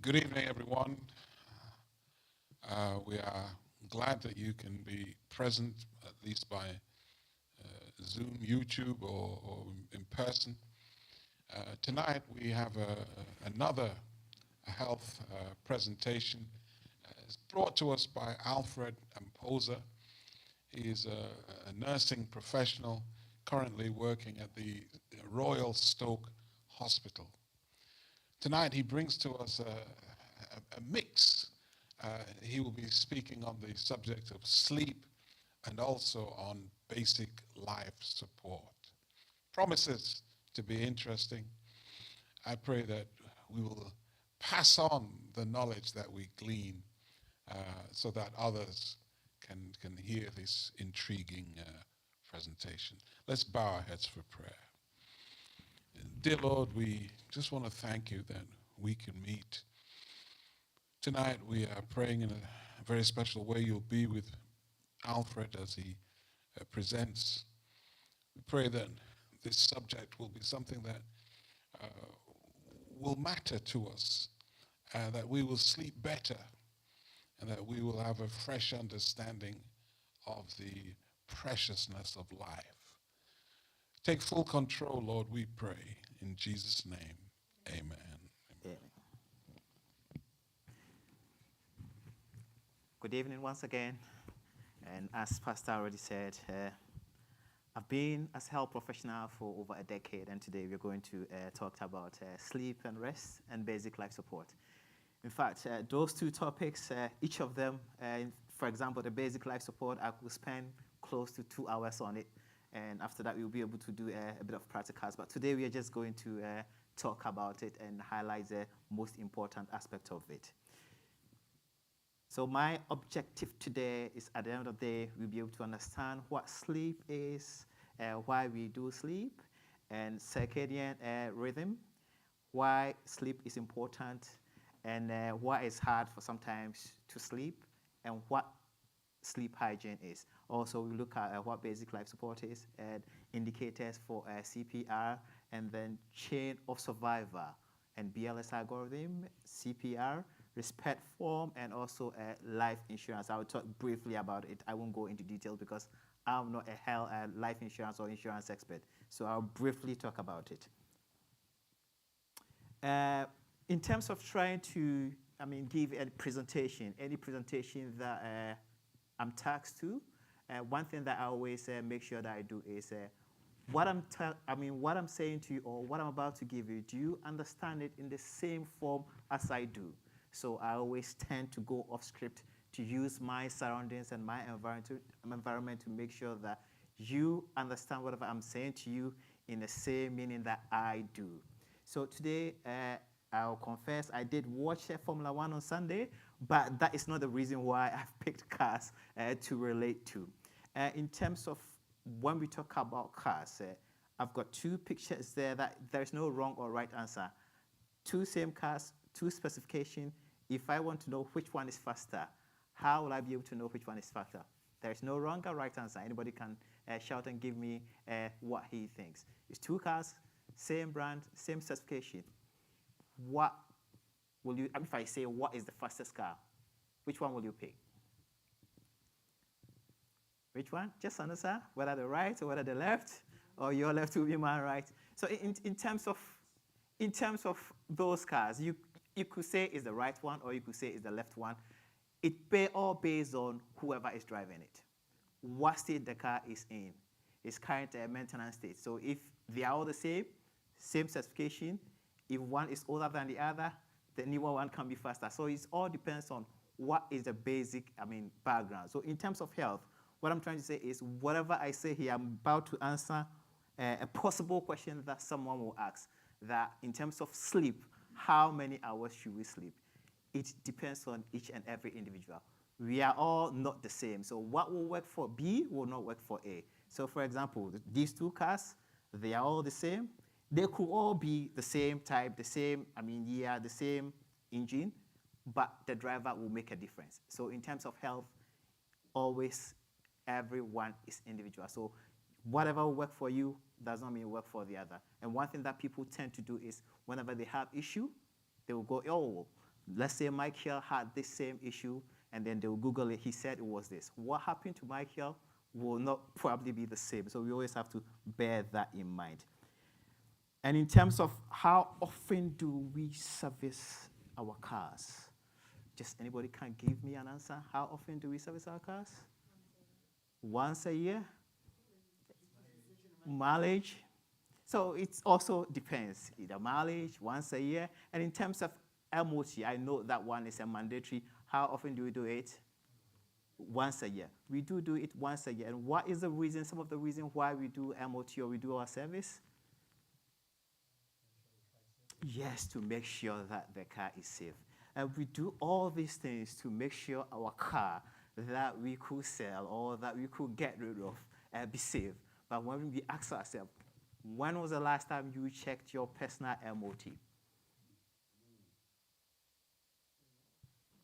Good evening, everyone. We are glad that you can be present, at least by Zoom, YouTube, or in person. Tonight we have another health presentation. It's brought to us by Alfred Amposah. He is a nursing professional currently working at the Royal Stoke Hospital. Tonight he brings to us a mix. He will be speaking on the subject of sleep and also on basic life support. Promises to be interesting. I pray that we will pass on the knowledge that we glean so that others can hear this intriguing presentation. Let's bow our heads for prayer. Dear Lord, we just want to thank you that we can meet. Tonight we are praying in a very special way. You'll be with Alfred as he presents. We pray that this subject will be something that will matter to us, that we will sleep better, and that we will have a fresh understanding of the preciousness of life. Take full control, Lord, we pray. In Jesus' name, amen. Yeah. Good evening once again. And as Pastor already said, I've been as a health professional for over a decade, and today we're going to talk about sleep and rest and basic life support. In fact, those two topics, each of them, for example, the basic life support, I could spend close to 2 hours on it. And after that, we'll be able to do a bit of practicals. But today, we are just going to talk about it and highlight the most important aspect of it. So my objective today is, at the end of the day, we'll be able to understand what sleep is, why we do sleep, and circadian rhythm, why sleep is important, and why it's hard for sometimes to sleep, and what sleep hygiene is. Also, we look at what basic life support is, and indicators for CPR, and then chain of survivor, and BLS algorithm, CPR, respect form, and also life insurance. I will talk briefly about it. I won't go into detail because I'm not a life insurance or insurance expert. So I'll briefly talk about it. In terms of trying to, give a presentation, any presentation that I'm tasked to, one thing that I always make sure that I do is what I'm saying to you or what I'm about to give you, do you understand it in the same form as I do? So I always tend to go off script to use my surroundings and my environment to make sure that you understand whatever I'm saying to you in the same meaning that I do. So today, I'll confess, I did watch Formula One on Sunday, but that is not the reason why I've picked cars to relate to. In terms of when we talk about cars, I've got two pictures there that there's no wrong or right answer. Two same cars, two specifications. If I want to know which one is faster, how will I be able to know which one is faster? There's no wrong or right answer. Anybody can shout and give me what he thinks. It's two cars, same brand, same specification. What will you, if I say what is the fastest car, which one will you pick? Which one? Just answer, whether the right or whether the left, or your left will be my right. So in terms of those cars, you could say it's the right one or you could say it's the left one. It all based on whoever is driving it, what state the car is in, its current maintenance state. So if they are all the same specification, if one is older than the other, the newer one can be faster. So it all depends on what is the basic, background. So in terms of health, what I'm trying to say is whatever I say here, I'm about to answer a possible question that someone will ask, that in terms of sleep, how many hours should we sleep? It depends on each and every individual. We are all not the same. So what will work for B will not work for A. So for example, these two cars, they are all the same. They could all be the same type, the same, the same engine, but the driver will make a difference. So in terms of health, always everyone is individual. So whatever will work for you does not mean work for the other. And one thing that people tend to do is whenever they have issue, they will go, oh, Let's say Michael had this same issue, and then they'll Google it. He said it was this. What happened to Michael will not probably be the same. So we always have to bear that in mind. And in terms of how often do we service our cars? Just anybody can give me an answer. How often do we service our cars? Once a year? Mileage? So it also depends. Either mileage, once a year. And in terms of MOT, I know that one is a mandatory. How often do we do it? Once a year. We do it once a year. And what is the reason, some of the reasons why we do MOT or we do our service? Yes, to make sure that the car is safe. And we do all these things to make sure our car that we could sell or that we could get rid of be safe. But when we ask ourselves, when was the last time you checked your personal MOT?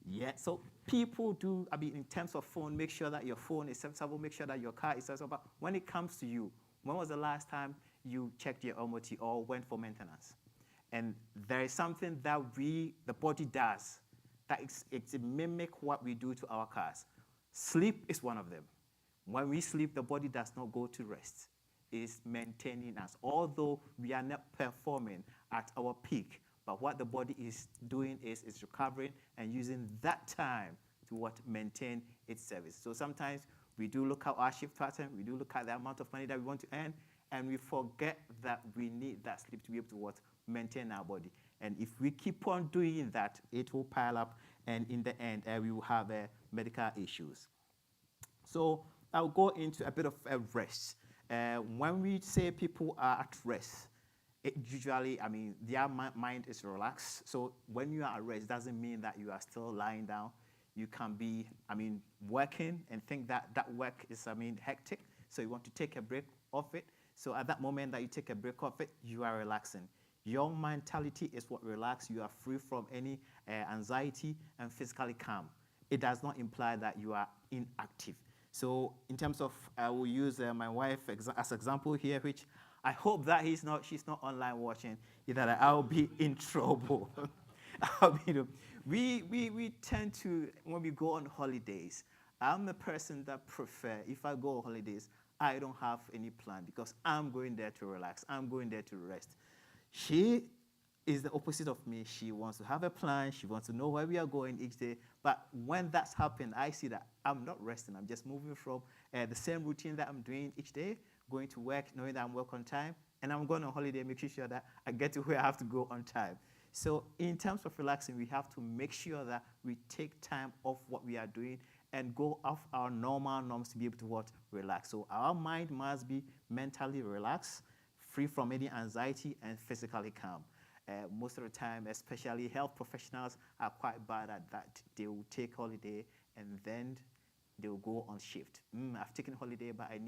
Yeah, so people do, in terms of phone, make sure that your phone is serviceable, make sure that your car is serviceable. But when it comes to you, when was the last time you checked your MOT or went for maintenance? And there is something that the body does, that it's a mimic what we do to our cars. Sleep is one of them. When we sleep, the body does not go to rest. It is maintaining us, although we are not performing at our peak. But what the body is doing is recovering and using that time to maintain its service. So sometimes we do look at our shift pattern, we do look at the amount of money that we want to earn, and we forget that we need that sleep to be able to maintain our body. And if we keep on doing that, it will pile up, and in the end, we will have medical issues. So I'll go into a bit of a rest. When we say people are at rest, it usually, their mind is relaxed. So when you are at rest, doesn't mean that you are still lying down. You can be, working and think that work is, hectic. So you want to take a break off it. So at that moment that you take a break off it, you are relaxing. Your mentality is what relaxes. You are free from any anxiety and physically calm. It does not imply that you are inactive. So in terms of, I will use my wife as example here, which I hope that she's not online watching, that I'll be in trouble. We tend to, when we go on holidays, I'm a person that prefer, if I go on holidays, I don't have any plan because I'm going there to relax. I'm going there to rest. She is the opposite of me. She wants to have a plan. She wants to know where we are going each day. But when that's happened, I see that I'm not resting. I'm just moving from the same routine that I'm doing each day, going to work, knowing that I'm work on time, and I'm going on holiday, making sure that I get to where I have to go on time. So in terms of relaxing, we have to make sure that we take time off what we are doing and go off our normal norms to be able to relax. So our mind must be mentally relaxed, free from any anxiety, and physically calm. Most of the time, especially health professionals, are quite bad at that. They will take holiday and then they will go on shift. I've taken holiday, but I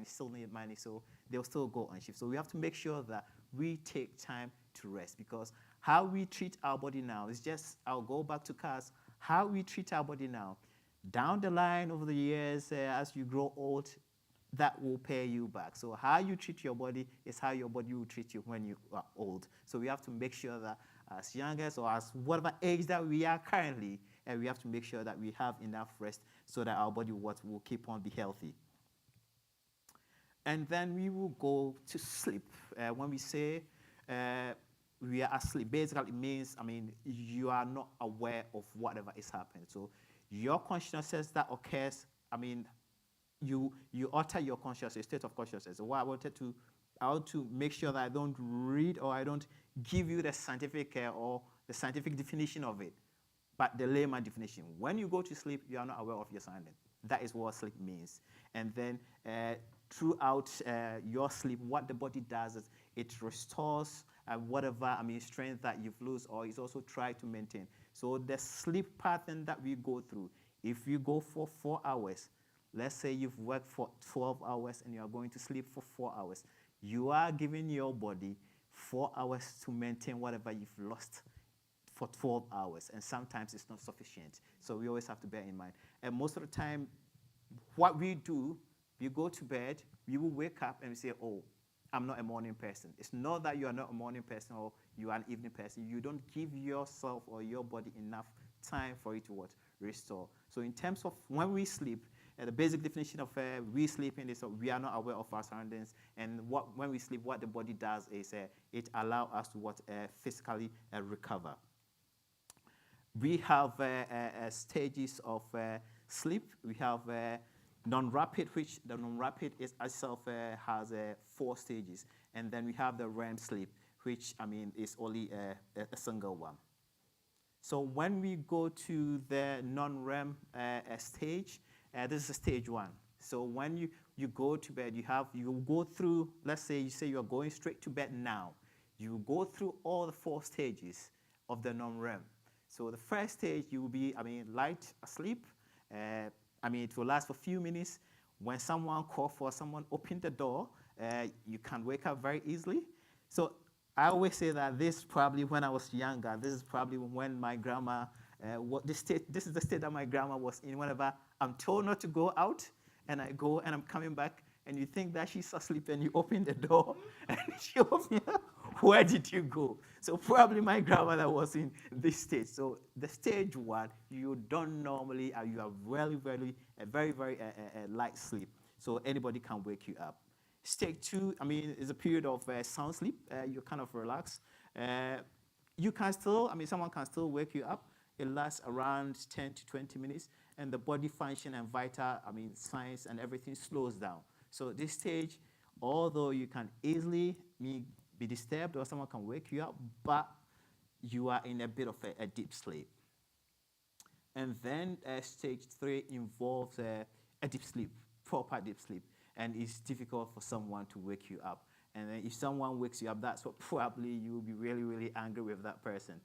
still need money, so they'll still go on shift. So we have to make sure that we take time to rest, because how we treat our body now is just, I'll go back to cars, how we treat our body now, down the line over the years, as you grow old, that will pay you back. So how you treat your body is how your body will treat you when you are old. So we have to make sure that as youngest or as whatever age that we are currently, we have to make sure that we have enough rest so that our body will keep on be healthy. And then we will go to sleep. When we say we are asleep, basically it means, you are not aware of whatever is happening. So your consciousness that occurs, you alter your consciousness, state of consciousness. So what I want to make sure that I don't read or I don't give you the scientific or the scientific definition of it, but the layman definition. When you go to sleep, you are not aware of your surroundings. That is what sleep means. And then throughout your sleep, what the body does is it restores whatever strength that you've lost, or it's also try to maintain. So the sleep pattern that we go through, if you go for 4 hours, let's say you've worked for 12 hours and you are going to sleep for 4 hours, you are giving your body 4 hours to maintain whatever you've lost for 12 hours, and sometimes it's not sufficient. So we always have to bear in mind. And most of the time, what we do, we go to bed, we will wake up and we say, oh, I'm not a morning person. It's not that you are not a morning person or you are an evening person, you don't give yourself or your body enough time for it to what? Restore. So in terms of when we sleep, the basic definition of we sleeping is we are not aware of our surroundings, and when we sleep, what the body does is it allows us to physically recover. We have stages of sleep. We have non-rapid, which the non-rapid is itself has 4 stages, and then we have the REM sleep, which is only a single one. So when we go to the non-REM stage, this is stage 1. So when you go to bed, you go through, let's say you are going straight to bed now. You go through all the 4 stages of the non-REM. So the first stage, you will be, light asleep. It will last for a few minutes. When someone calls for someone, open the door, you can wake up very easily. So I always say that this probably when I was younger, this is probably when my grandma, this is the state that my grandma was in whenever I'm told not to go out, and I go and I'm coming back, and you think that she's asleep, and you open the door, and she opens up, where did you go? So probably my grandmother was in this stage. So the stage 1, you don't normally, you are very, very, very light sleep. So anybody can wake you up. Stage 2, is a period of sound sleep. You kind of relax. You can still, someone can still wake you up. It lasts around 10 to 20 minutes, and the body function and vital, signs and everything slows down. So this stage, although you can easily be disturbed or someone can wake you up, but you are in a bit of a deep sleep. And then stage 3 involves a deep sleep, proper deep sleep, and it's difficult for someone to wake you up. And then if someone wakes you up, that's what probably you will be really, really angry with that person.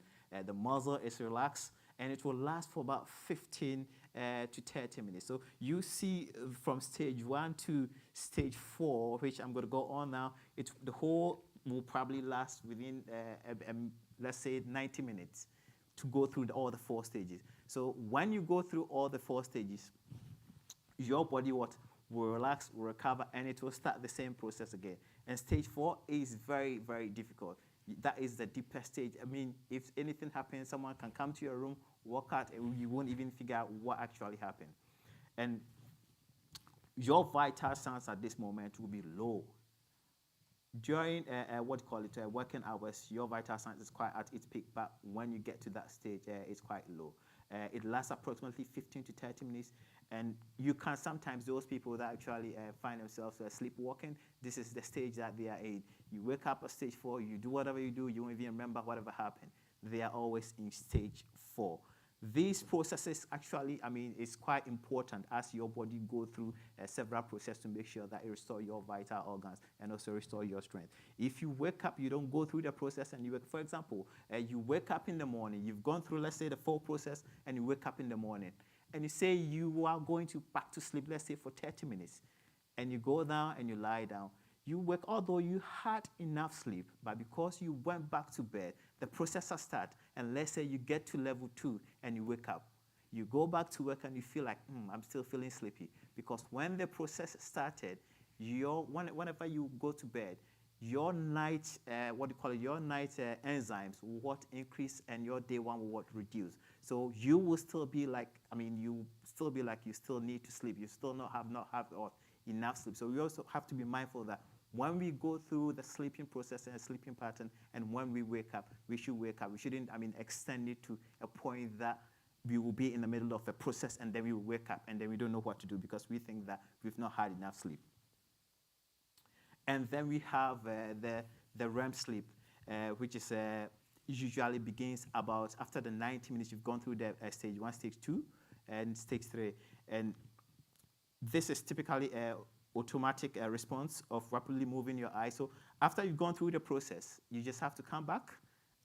The muzzle is relaxed, and it will last for about 15 to 30 minutes. So you see from stage 1 to stage 4, which I'm going to go on now, the whole will probably last within, let's say, 90 minutes to go through all the 4 stages. So when you go through all the 4 stages, your body will relax, will recover, and it will start the same process again. And stage 4 is very, very difficult. That is the deepest stage. If anything happens, someone can come to your room, walk out, and you won't even figure out what actually happened. And your vital signs at this moment will be low. During working hours, your vital signs is quite at its peak, but when you get to that stage, it's quite low. It lasts approximately 15 to 30 minutes, and you can sometimes, those people that actually find themselves sleepwalking, this is the stage that they are in. You wake up at stage 4, you do whatever you do, you won't even remember whatever happened. They are always in stage 4. These processes actually, it's quite important as your body go through several processes to make sure that it restores your vital organs and also restore your strength. If you wake up, you don't go through the process, and for example, you wake up in the morning, you've gone through, let's say, the 4 process, and you wake up in the morning, and you say you are going back to sleep, let's say, for 30 minutes, and you go down and you lie down. You wake, although you had enough sleep, but because you went back to bed, the process has started, and let's say you get to level 2 and you wake up. You go back to work and you feel like, I'm still feeling sleepy. Because when the process started, whenever you go to bed, your night, your night enzymes will increase, and your day 1 will reduce. So you will still be like, you still need to sleep. You still not have enough sleep. So we also have to be mindful that when we go through the sleeping process and sleeping pattern, and when we wake up, we should wake up. We shouldn't, extend it to a point that we will be in the middle of a process and then we will wake up and then we don't know what to do because we think that we've not had enough sleep. And then we have the REM sleep, which is usually begins about after the 90 minutes you've gone through the stage 1, stage 2, and stage 3. And this is typically a automatic response of rapidly moving your eyes. So after you've gone through the process, you just have to come back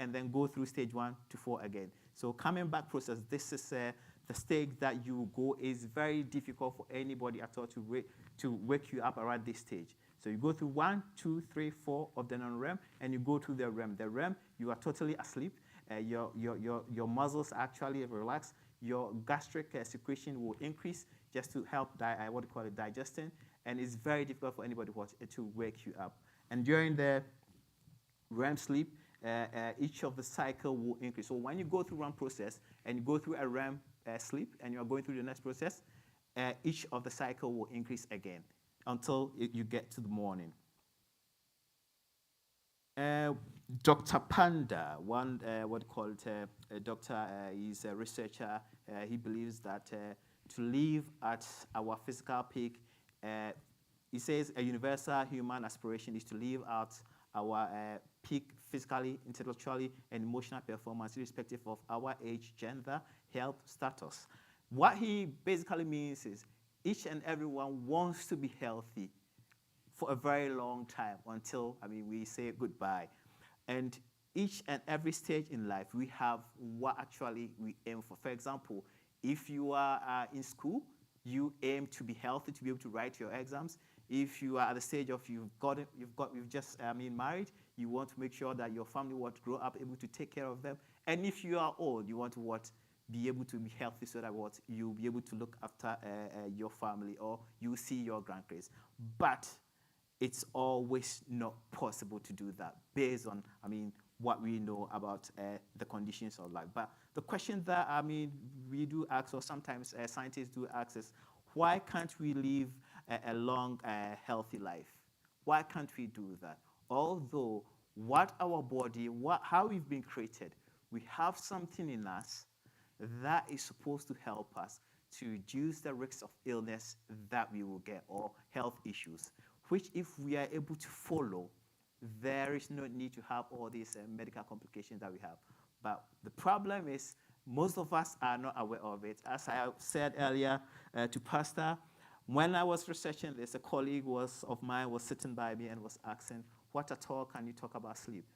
and then go through stage 1 to 4 again. So coming back process, this is the stage that you go is very difficult for anybody at all to wake you up around this stage. So you go through 1, 2, 3, 4 of the non-REM, and you go to the REM. The REM, you are totally asleep. Your muscles actually relax. Your gastric secretion will increase just to help digestion, and it's very difficult for anybody to wake you up. And during the REM sleep, each of the cycle will increase. So when you go through one process and you go through a REM sleep and you are going through the next process, each of the cycle will increase again until you get to the morning. Dr. Panda, one what called a doctor, he's a researcher. He believes that to live at our physical peak, he says a universal human aspiration is to live at our peak physically, intellectually, and emotional performance, irrespective of our age, gender, health, status. What he basically means is each and everyone wants to be healthy for a very long time until, we say goodbye. And each and every stage in life, we have what actually we aim for. For example, if you are in school, you aim to be healthy, to be able to write your exams. If you are at the stage of you've just married, you want to make sure that your family will grow up able to take care of them. And if you are old, you want to be able to be healthy so that you'll be able to look after your family, or you see your grandkids. But it's always not possible to do that based on, what we know about the conditions of life. But the question that, we do ask, or sometimes scientists do ask, is why can't we live a long, healthy life? Why can't we do that? Although what our body, how we've been created, we have something in us that is supposed to help us to reduce the risks of illness that we will get, or health issues, which if we are able to follow, there is no need to have all these medical complications that we have. But the problem is most of us are not aware of it. As I said earlier to Pastor, when I was researching this, a colleague of mine was sitting by me and was asking, what at all can you talk about sleep?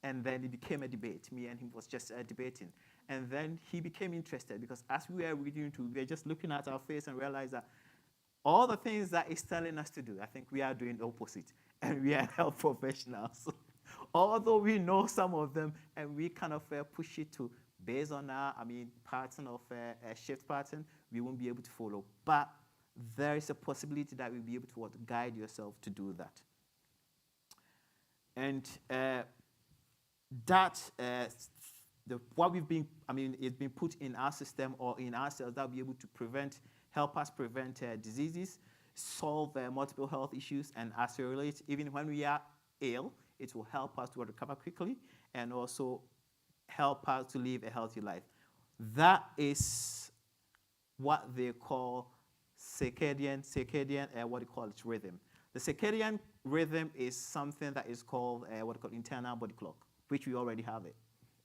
And then it became a debate. Me and him was just debating. And then he became interested, because as we were reading we were just looking at our face and realized that all the things that he's telling us to do, I think we are doing the opposite. And we are health professionals. Although we know some of them, and we kind of push it to, based on our, pattern of shift pattern, we won't be able to follow. But there is a possibility that we'll be able to guide yourself to do that. And what we've been, it's been put in our system or in our cells that will be able to help us prevent diseases, solve multiple health issues, and as it relates, even when we are ill, it will help us to recover quickly and also help us to live a healthy life. That is what they call circadian, rhythm. The circadian rhythm is something that is called internal body clock, which we already have it.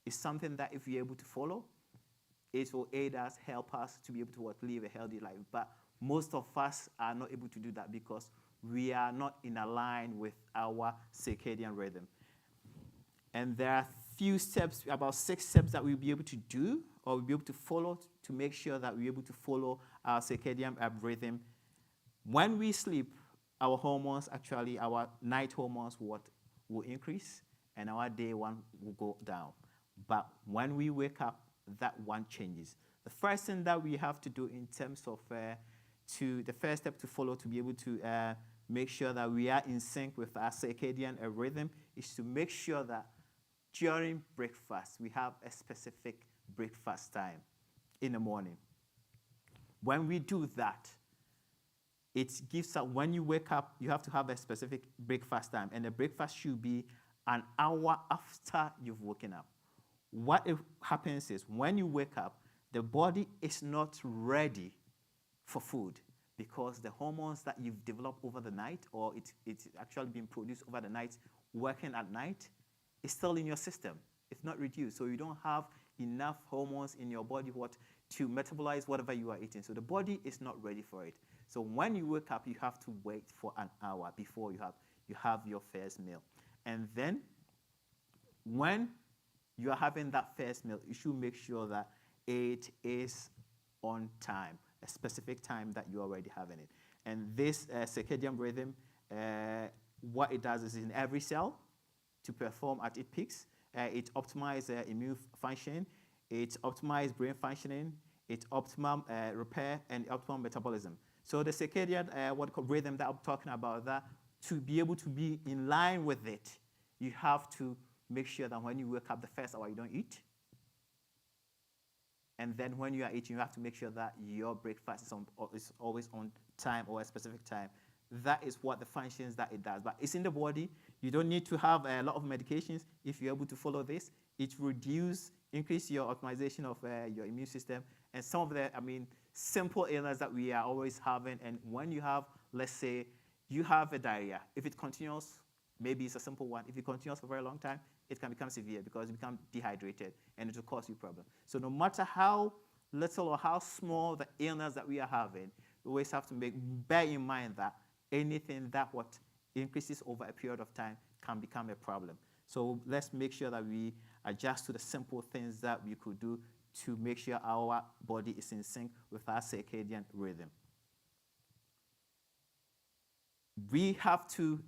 It's something that if we're able to follow, it will aid us, help us to be able to live a healthy life. But most of us are not able to do that because we are not in line with our circadian rhythm. And there are few steps, about 6 steps that we'll be able to do or we'll be able to follow to make sure that we're able to follow our circadian rhythm. When we sleep, our hormones, actually our night hormones will increase and our day one will go down. But when we wake up, that one changes. The first thing that we have to do in terms of the first step to follow to be able to make sure that we are in sync with our circadian rhythm is to make sure that during breakfast, we have a specific breakfast time in the morning. When we do that, it gives us, when you wake up, you have to have a specific breakfast time, and the breakfast should be an hour after you've woken up. What happens is when you wake up, the body is not ready for food because the hormones that you've developed over the night, or it's actually being produced over the night, working at night, is still in your system. It's not reduced. So you don't have enough hormones in your body to metabolize whatever you are eating. So the body is not ready for it. So when you wake up, you have to wait for an hour before you have your first meal. And then when you are having that first meal, you should make sure that it is on time, a specific time that you're already having it. And this circadian rhythm, what it does is in every cell to perform at its peaks. It optimizes immune function, it optimizes brain functioning, it optimum repair, and optimum metabolism. So the circadian rhythm that I'm talking about, that to be able to be in line with it, you have to make sure that when you wake up the first hour, you don't eat. And then when you are eating, you have to make sure that your breakfast is always on time or a specific time. That is what the functions that it does. But it's in the body. You don't need to have a lot of medications. If you're able to follow this, it increase your optimization of your immune system. And some of the, simple illness that we are always having. And when you have, let's say, you have a diarrhea. If it continues, maybe it's a simple one. If it continues for a very long time, it can become severe because you become dehydrated and it will cause you problems. So no matter how little or how small the illness that we are having, we always have to bear in mind that anything that what increases over a period of time can become a problem. So let's make sure that we adjust to the simple things that we could do to make sure our body is in sync with our circadian rhythm. We have to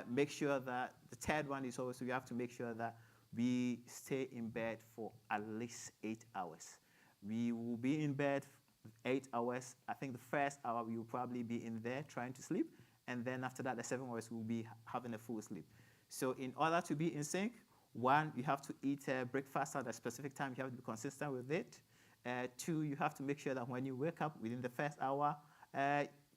make sure that the third one is also we have to make sure that we stay in bed for at least 8 hours. We will be in bed 8 hours. I think the first hour we will probably be in there trying to sleep, and then after that, the 7 hours we'll be having a full sleep. So in order to be in sync, one, you have to eat breakfast at a specific time. You have to be consistent with it. Two, you have to make sure that when you wake up within the first hour,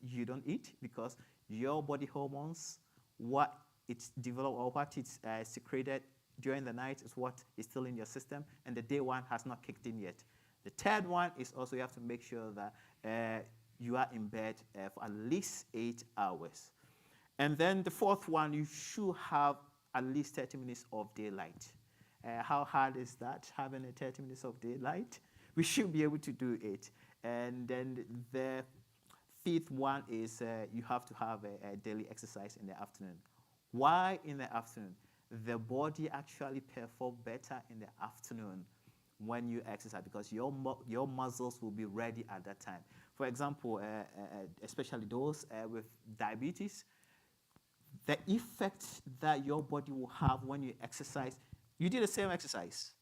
you don't eat because your body hormones, what it's developed or what it's secreted during the night is what is still in your system, and the day one has not kicked in yet. The third one is also you have to make sure that you are in bed for at least 8 hours. And then the fourth one, you should have at least 30 minutes of daylight. How hard is that, having a 30 minutes of daylight? We should be able to do it. And then the fifth one is you have to have a daily exercise in the afternoon. Why in the afternoon? The body actually performs better in the afternoon when you exercise because your muscles will be ready at that time. For example, especially those with diabetes, the effect that your body will have when you exercise, you do the same exercise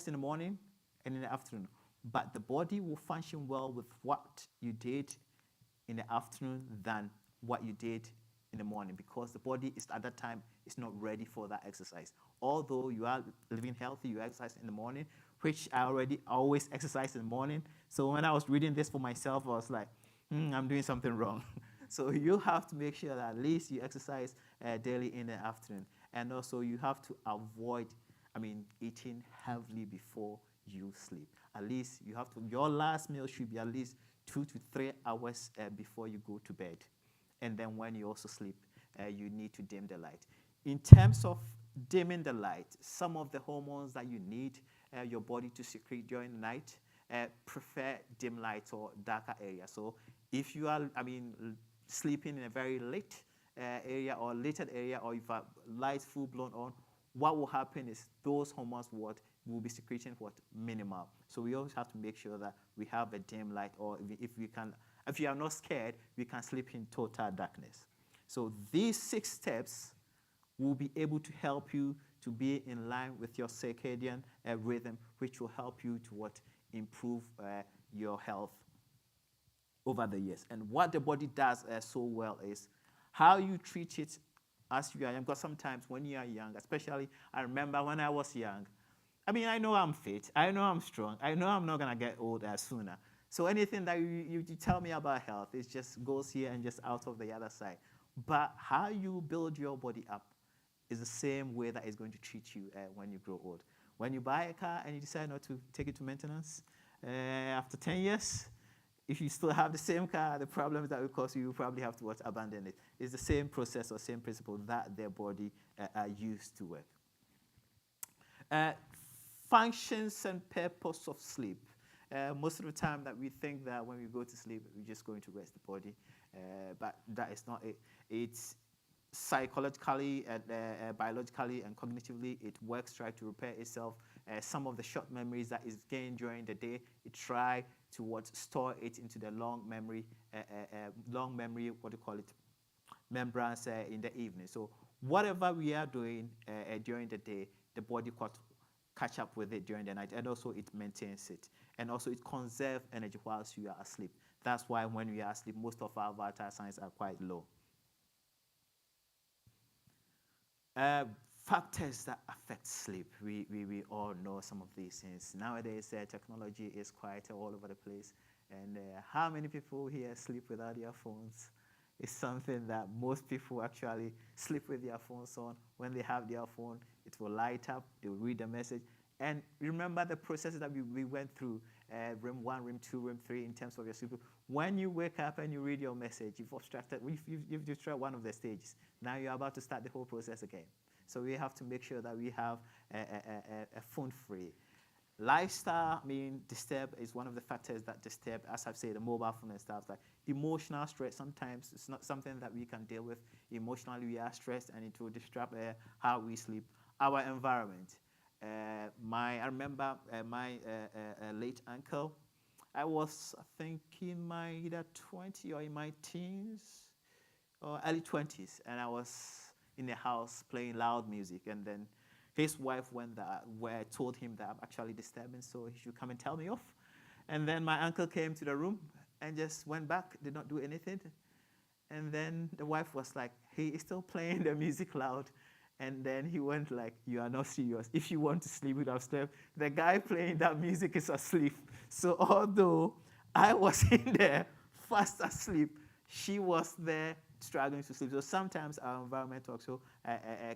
in the morning and in the afternoon, but the body will function well with what you did in the afternoon than what you did in the morning because the body is at that time is not ready for that exercise. Although you are living healthy, you exercise in the morning, which I already always exercise in the morning. So when I was reading this for myself, I was like, I'm doing something wrong. So you have to make sure that at least you exercise daily in the afternoon. And also you have to avoid, eating heavily before you sleep. At least your last meal should be at least 2 to 3 hours before you go to bed. And then when you also sleep, you need to dim the light. In terms of dimming the light, some of the hormones that you need your body to secrete during the night prefer dim light or darker area. So if you are, sleeping in a very late area or later area, or if a light full blown on, what will happen is those hormones will be secreting minimal. So we always have to make sure that we have a dim light, or if you are not scared, we can sleep in total darkness. So these 6 steps will be able to help you to be in line with your circadian rhythm, which will help you to improve your health over the years. And what the body does so well is how you treat it as you are young. Because sometimes when you are young, especially I remember when I was young, I know I'm fit, I know I'm strong, I know I'm not going to get old sooner. So anything that you tell me about health, it just goes here and just out of the other side. But how you build your body up is the same way that it's going to treat you when you grow old. When you buy a car and you decide not to take it to maintenance, after 10 years, if you still have the same car, the problems that will cause you probably have to abandon it. It's the same process or same principle that their body are used to work. Functions and purpose of sleep. Most of the time that we think that when we go to sleep, we're just going to rest the body, but that is not it. It's psychologically and biologically and cognitively, it works, try to repair itself. Some of the short memories that is gained during the day, it try to store it into the long memory, membranes in the evening. So whatever we are doing during the day, the body catch up with it during the night, and also it maintains it. And also it conserves energy whilst you are asleep. That's why when we are asleep, most of our vital signs are quite low. factors that affect sleep. We all know some of these things. Nowadays, technology is quite all over the place. And how many people here sleep without their phones? It's something that most people actually sleep with their phones on. When they have their phone, it will light up, they will read the message. And remember the process that we went through, REM 1, REM 2, REM 3, in terms of your sleep. When you wake up and you read your message, you've destroyed one of the stages. Now you're about to start the whole process again. So we have to make sure that we have a phone-free lifestyle. Disturb is one of the factors that disturb, as I've said, the mobile phone and stuff. Like emotional stress, sometimes it's not something that we can deal with. Emotionally, we are stressed, and it will disrupt how we sleep. Our environment. I remember my late uncle. I was, I think, in my either 20 or in my teens or early 20s, and I was in the house playing loud music, and then his wife went there, where I told him that I'm actually disturbing, so he should come and tell me off. And then my uncle came to the room and just went back, did not do anything. And then the wife was like, he is still playing the music loud. And then he went like, you are not serious. If you want to sleep without sleep, the guy playing that music is asleep. So although I was in there fast asleep, she was there struggling to sleep. So sometimes our environment also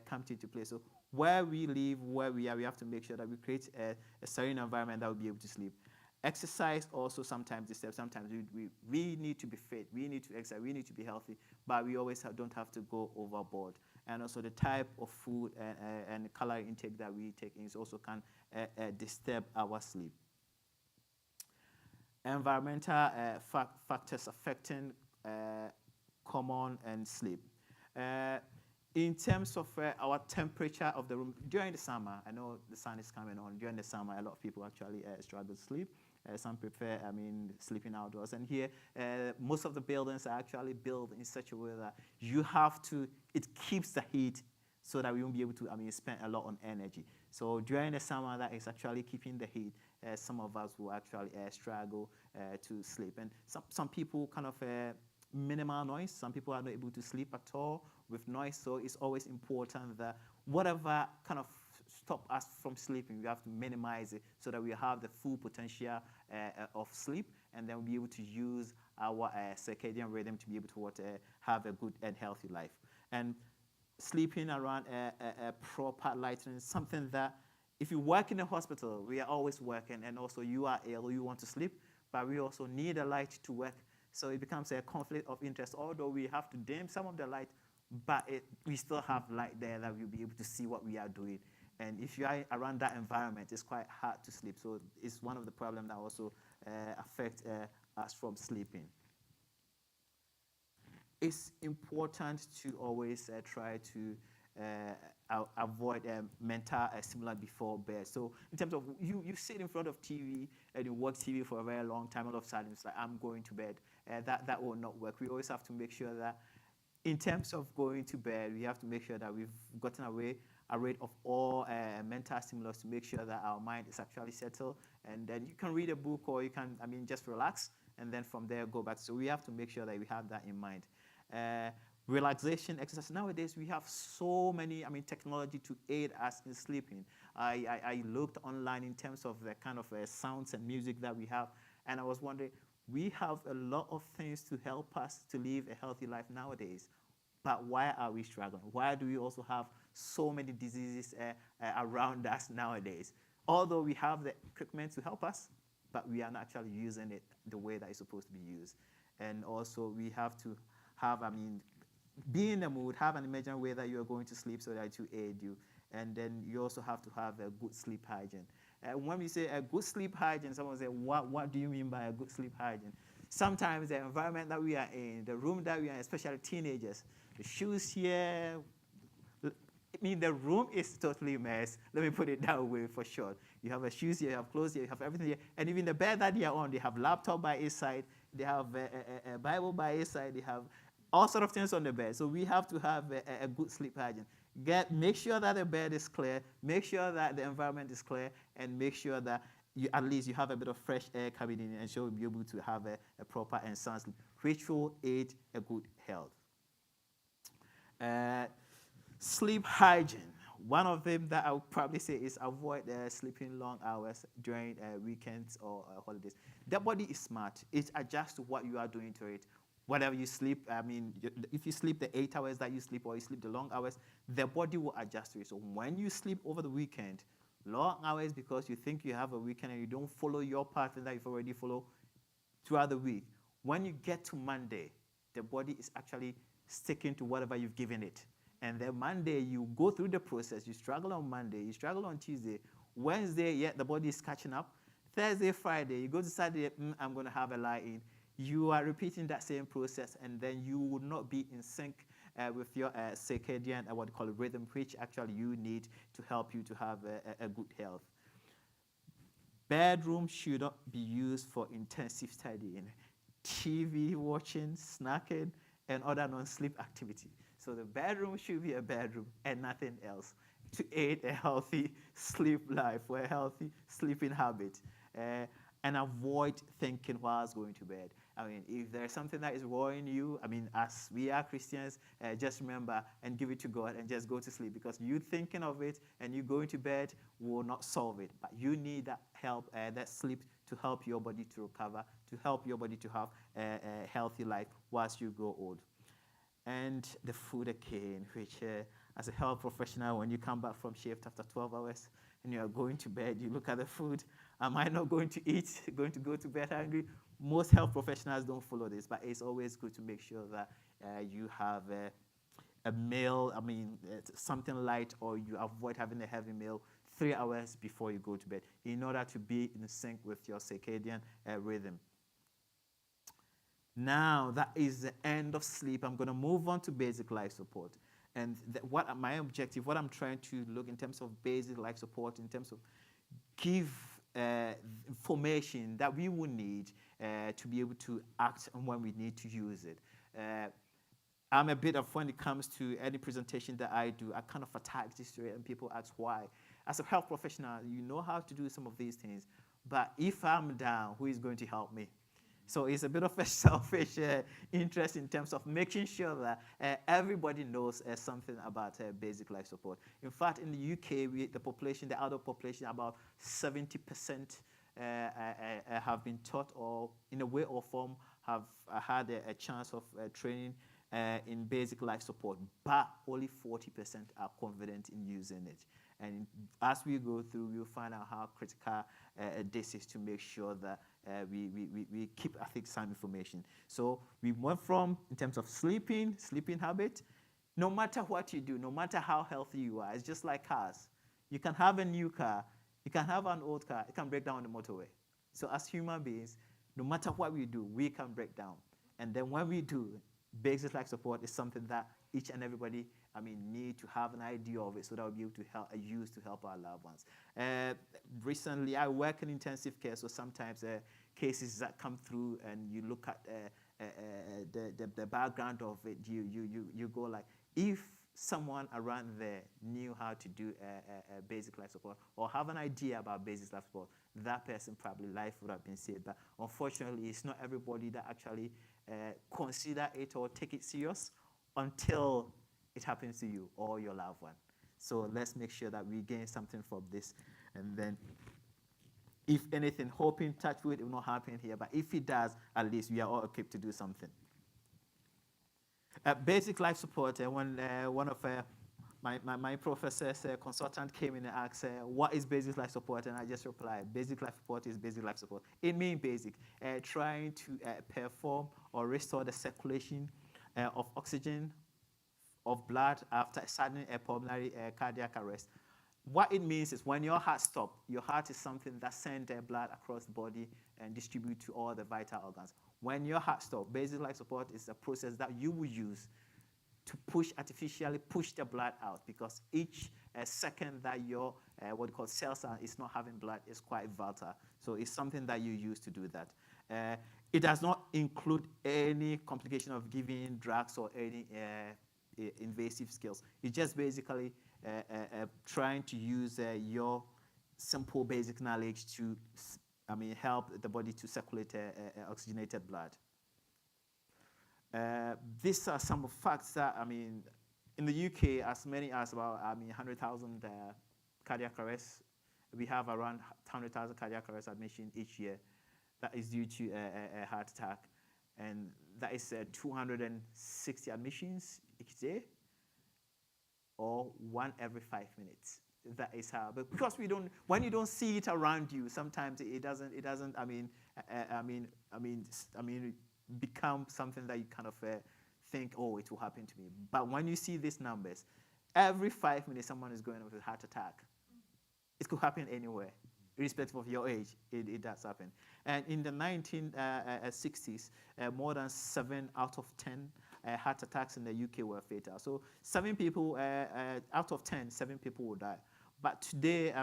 comes into play. So where we live, where we are, we have to make sure that we create a certain environment that will be able to sleep. Exercise also sometimes disturbs. Sometimes we need to be fit, we need to exercise, we need to be healthy, but we always don't have to go overboard. And also the type of food and calorie intake that we take in also can disturb our sleep. Environmental factors affecting common and sleep. In terms of our temperature of the room, during the summer, I know the sun is coming on, during the summer a lot of people actually struggle to sleep. Some prefer, sleeping outdoors. And here, most of the buildings are actually built in such a way that you have to, it keeps the heat so that we won't be able to, spend a lot on energy. So during the summer, that is actually keeping the heat. Some of us will actually struggle to sleep. And some people kind of minimal noise. Some people are not able to sleep at all with noise. So it's always important that whatever kind of stop us from sleeping, we have to minimize it so that we have the full potential of sleep, and then we'll be able to use our circadian rhythm to be able to have a good and healthy life. And sleeping around a proper lighting is something that if you work in a hospital, we are always working, and also you are ill, you want to sleep, but we also need a light to work. So it becomes a conflict of interest, although we have to dim some of the light, but we still have light there that we'll be able to see what we are doing. And if you are around that environment, it's quite hard to sleep. So it's one of the problems that also affect us from sleeping. It's important to always try to avoid mental stimulant before bed. So in terms of you sit in front of TV and you watch TV for a very long time, all of a sudden it's like, I'm going to bed. That will not work. We always have to make sure that in terms of going to bed, we have to make sure that we've gotten rid of all mental stimulus to make sure that our mind is actually settled. And then you can read a book, or you can, just relax, and then from there go back. So we have to make sure that we have that in mind. Relaxation exercise. Nowadays, we have so many, technology to aid us in sleeping. I looked online in terms of the kind of sounds and music that we have, and I was wondering, we have a lot of things to help us to live a healthy life nowadays. But why are we struggling? Why do we also have so many diseases around us nowadays? Although we have the equipment to help us, but we are not actually using it the way that it's supposed to be used. And also we have to have, be in the mood, have an imaginary way that you are going to sleep so that to aid you. And then you also have to have a good sleep hygiene. When we say a good sleep hygiene, someone say, what do you mean by a good sleep hygiene? Sometimes the environment that we are in, the room that we are in, especially teenagers, the shoes here, the room is totally a mess. Let me put it that way for sure. You have shoes here, you have clothes here, you have everything here. And even the bed that they are on, they have laptop by his side, they have a Bible by his side, they have all sort of things on the bed. So we have to have a good sleep hygiene. Make sure that the bed is clear, make sure that the environment is clear, and make sure that at least you have a bit of fresh air coming in, and so you'll be able to have a proper and sound sleep, which will aid a good health. Sleep hygiene. One of them that I would probably say is avoid sleeping long hours during weekends or holidays. The body is smart. It adjusts to what you are doing to it. Whatever you sleep, if you sleep the 8 hours that you sleep or you sleep the long hours, the body will adjust to it. So when you sleep over the weekend, long hours because you think you have a weekend and you don't follow your pattern that you've already followed throughout the week, when you get to Monday, the body is actually sticking to whatever you've given it. And then Monday, you go through the process. You struggle on Monday, you struggle on Tuesday. Wednesday, yeah, the body is catching up. Thursday, Friday, you go to Saturday, I'm going to have a lie-in. You are repeating that same process, and then you will not be in sync with your circadian, what you call rhythm, which actually you need to help you to have a good health. Bedroom should not be used for intensive studying, TV watching, snacking, and other non-sleep activity. So the bedroom should be a bedroom and nothing else to aid a healthy sleep life or a healthy sleeping habit. And avoid thinking whilst going to bed. I mean, if there's something that is worrying you, as we are Christians, just remember and give it to God and just go to sleep, because you thinking of it and you going to bed will not solve it. But you need that help, that sleep, to help your body to recover, to help your body to have a healthy life whilst you grow old. And the food again, which as a health professional, when you come back from shift after 12 hours and you are going to bed, you look at the food. Am I not going to eat, going to go to bed hungry? Most health professionals don't follow this, but it's always good to make sure that you have a meal, something light, or you avoid having a heavy meal 3 hours before you go to bed in order to be in sync with your circadian rhythm. Now, that is the end of sleep. I'm going to move on to basic life support. And what my objective, what I'm trying to look in terms of basic life support, in terms of give information that we will need to be able to act on when we need to use it. I'm a bit of, when it comes to any presentation that I do, I kind of attack this straight and people ask why. As a health professional, you know how to do some of these things, but if I'm down, who is going to help me? So it's a bit of a selfish interest in terms of making sure that everybody knows something about basic life support. In fact, in the UK, the adult population, about 70% have been taught, or in a way or form have had a chance of training in basic life support, but only 40% are confident in using it. And as we go through, we'll find out how critical this is to make sure that we keep, I think, some information. So we went from, in terms of sleeping habit, no matter what you do, no matter how healthy you are, it's just like cars. You can have a new car, you can have an old car, it can break down on the motorway. So as human beings, no matter what we do, we can break down. And then when we do, basic life support is something that each and everybody, need to have an idea of it, so that we'll be able to use to help our loved ones. Recently, I work in intensive care, so sometimes cases that come through and you look at the background of it, you go like, if someone around there knew how to do a basic life support or have an idea about basic life support, that person probably life would have been saved. But unfortunately, it's not everybody that actually consider it or take it serious until it happens to you or your loved one. So let's make sure that we gain something from this. And then, if anything, hoping, touch wood, it will not happen here. But if it does, at least we are all equipped to do something. Basic life support, when one of my professor's consultant came in and asked, what is basic life support? And I just replied, basic life support is basic life support. It means basic, trying to perform or restore the circulation of oxygen, of blood after sudden pulmonary cardiac arrest. What it means is when your heart stops, your heart is something that sends blood across the body and distributes to all the vital organs. When your heart stops, basic life support is a process that you will use to artificially push the blood out, because each second that your what we call cells is not having blood is quite vital. So it's something that you use to do that. It does not include any complication of giving drugs or any invasive skills. It's just basically trying to use your simple basic knowledge to help the body to circulate oxygenated blood. These are some facts that In the UK, as many as about 100,000 cardiac arrests. We have around 100,000 cardiac arrest admission each year that is due to a heart attack, and that is 260 admissions each day, or 1 every 5 minutes. That is how, but because we don't, when you don't see it around you, sometimes it doesn't, become something that you kind of think, oh, it will happen to me. But when you see these numbers, every 5 minutes someone is going with a heart attack. It could happen anywhere, irrespective of your age. It does happen. And in the 1960s, more than 7 out of 10 heart attacks in the UK were fatal. So 7 people out of 10, 7 people will die. But today,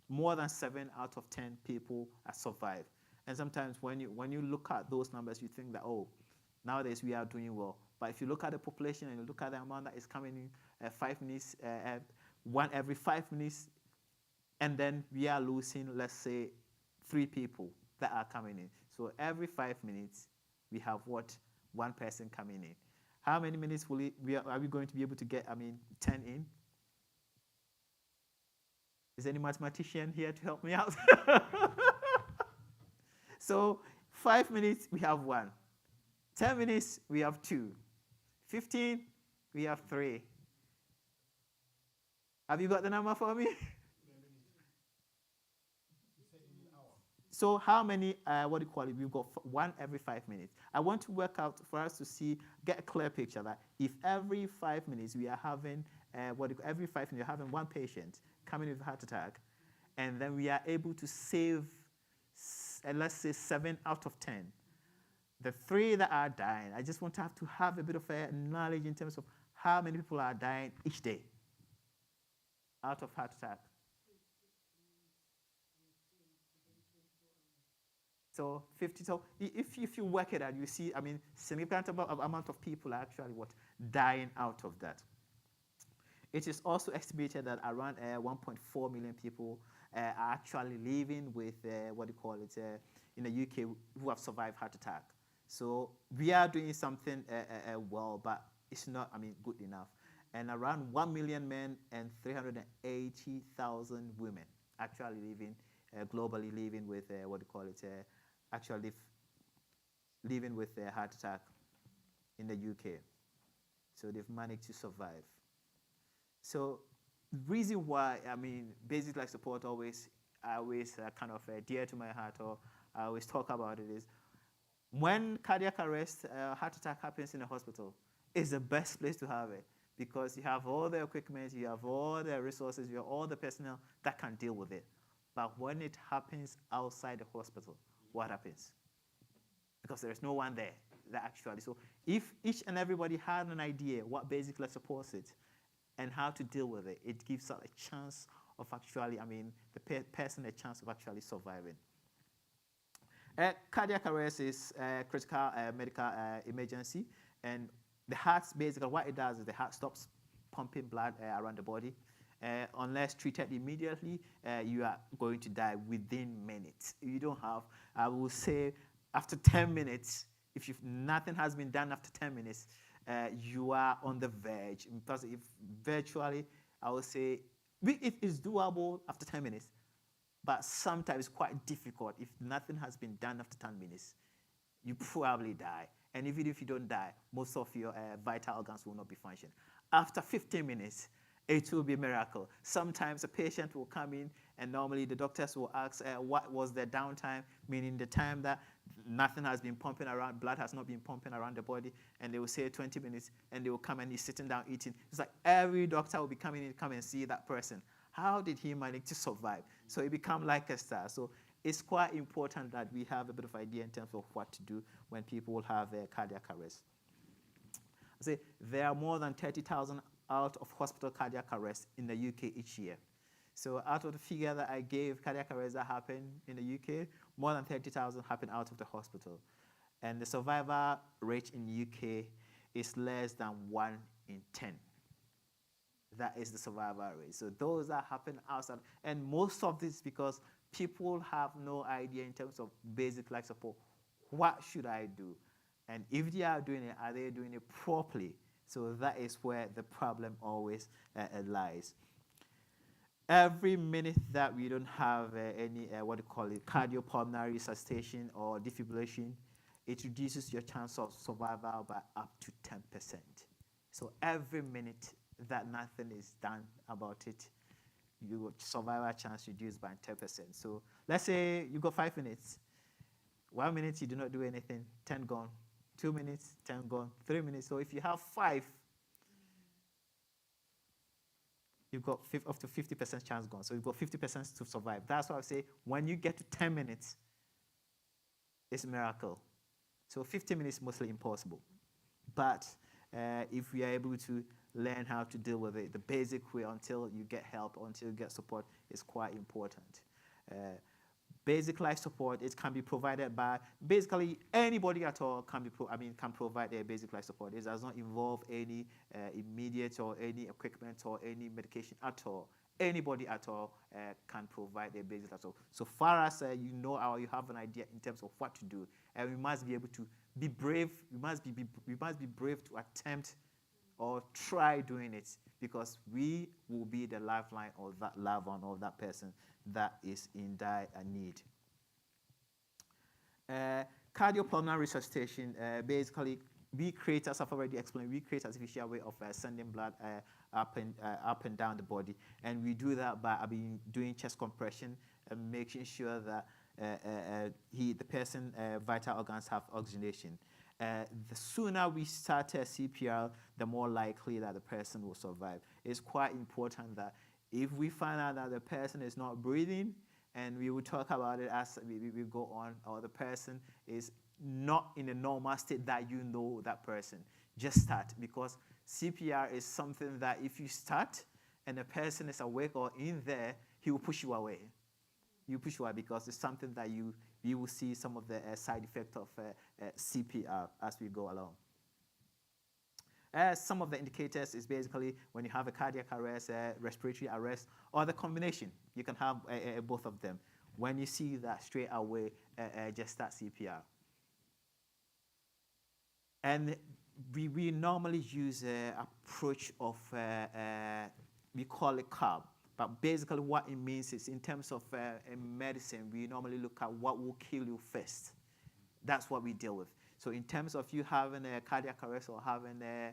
more than 7 out of 10 people survive. And sometimes when you look at those numbers, you think that, oh, nowadays we are doing well. But if you look at the population and you look at the amount that is coming in 5 minutes, 1 every 5 minutes, and then we are losing, let's say, 3 people that are coming in. So every 5 minutes, we have 1 person coming in. How many minutes are we going to be able to get, 10 in? Is any mathematician here to help me out? So 5 minutes, we have 1. 10 minutes, we have 2. 15, we have 3. Have you got the number for me? So how many, we've got 1 every 5 minutes. I want to work out for us to get a clear picture that if every 5 minutes we are having, every 5 minutes you're having 1 patient coming with a heart attack, and then we are able to save, let's say 7 out of 10. The 3 that are dying, I just want to have a bit of knowledge in terms of how many people are dying each day out of heart attack. So 50. So if you work it out, you see, significant amount of people are actually dying out of that. It is also estimated that around 1.4 million people are actually living with in the UK who have survived heart attack. So we are doing something well, but it's not good enough. And around 1 million men and 380,000 women actually living globally living with living with a heart attack in the UK. So they've managed to survive. So the reason why, basic life support I always kind of dear to my heart, or I always talk about it, is when cardiac arrest, heart attack happens in a hospital, it's the best place to have it, because you have all the equipment, you have all the resources, you have all the personnel that can deal with it. But when it happens outside the hospital, what happens? Because there is no one there that actually. So if each and everybody had an idea what basic life support is and how to deal with it, it gives us a chance of actually, the person a chance of actually surviving. Cardiac arrest is a critical medical emergency, and the heart, basically what it does is the heart stops pumping blood around the body. Unless treated immediately, you are going to die within minutes. You don't have, I will say, after 10 minutes, if nothing has been done after 10 minutes, you are on the verge. Because if virtually, I will say, it is doable after 10 minutes, but sometimes it's quite difficult. If nothing has been done after 10 minutes, you probably die. And even if you don't die, most of your vital organs will not be functioning. After 15 minutes, it will be a miracle. Sometimes a patient will come in, and normally the doctors will ask, what was the downtime, meaning the time that nothing has been pumping around, blood has not been pumping around the body, and they will say 20 minutes, and they will come and he's sitting down eating. It's like every doctor will be coming in, come and see that person. How did he manage to survive? So it become like a star. So it's quite important that we have a bit of idea in terms of what to do when people have a cardiac arrest. I say there are more than 30,000 out of hospital cardiac arrest in the UK each year. So out of the figure that I gave, cardiac arrests that happen in the UK, more than 30,000 happen out of the hospital. And the survival rate in the UK is less than 1 in 10. That is the survival rate. So those that happen outside, and most of this because people have no idea in terms of basic life support. What should I do? And if they are doing it, are they doing it properly? So that is where the problem always lies. Every minute that we don't have any, what do you call it, cardiopulmonary resuscitation or defibrillation, it reduces your chance of survival by up to 10%. So every minute that nothing is done about it, your survival chance reduced by 10%. So let's say you got 5 minutes. 1 minute you do not do anything, 10 gone. 2 minutes, 10 gone. 3 minutes. So if you have 5, you've got up to 50% chance gone. So you've got 50% to survive. That's why I say when you get to 10 minutes, it's a miracle. So 50 minutes is mostly impossible. But if we are able to learn how to deal with it the basic way until you get help, until you get support, is quite important. Basic life support, it can be provided by basically anybody at all can provide a basic life support. It does not involve any immediate or any equipment or any medication at all. Anybody at all can provide a basic life support. So far as you know or you have an idea in terms of what to do, and we must be able to be brave. We must be brave to attempt or try doing it, because we will be the lifeline of that loved one or that person that is in dire need. Cardiopulmonary resuscitation, basically, we create, as I've already explained, we create artificial way of sending blood up and down the body, and we do that by doing chest compression and making sure that the person's vital organs have oxygenation. The sooner we start CPR, the more likely that the person will survive. It's quite important that if we find out that the person is not breathing, and we will talk about it as we go on, or the person is not in a normal state, that you know that person, just start, because CPR is something that if you start and the person is awake or in there, he will push you away. You push you away because it's something that you will see some of the side effects of CPR as we go along. Some of the indicators is basically when you have a cardiac arrest, respiratory arrest, or the combination. You can have both of them. When you see that, straight away, just start CPR. And we normally use an approach of, we call it CARB. But basically what it means is, in terms of medicine, we normally look at what will kill you first. That's what we deal with. So in terms of you having a cardiac arrest or having a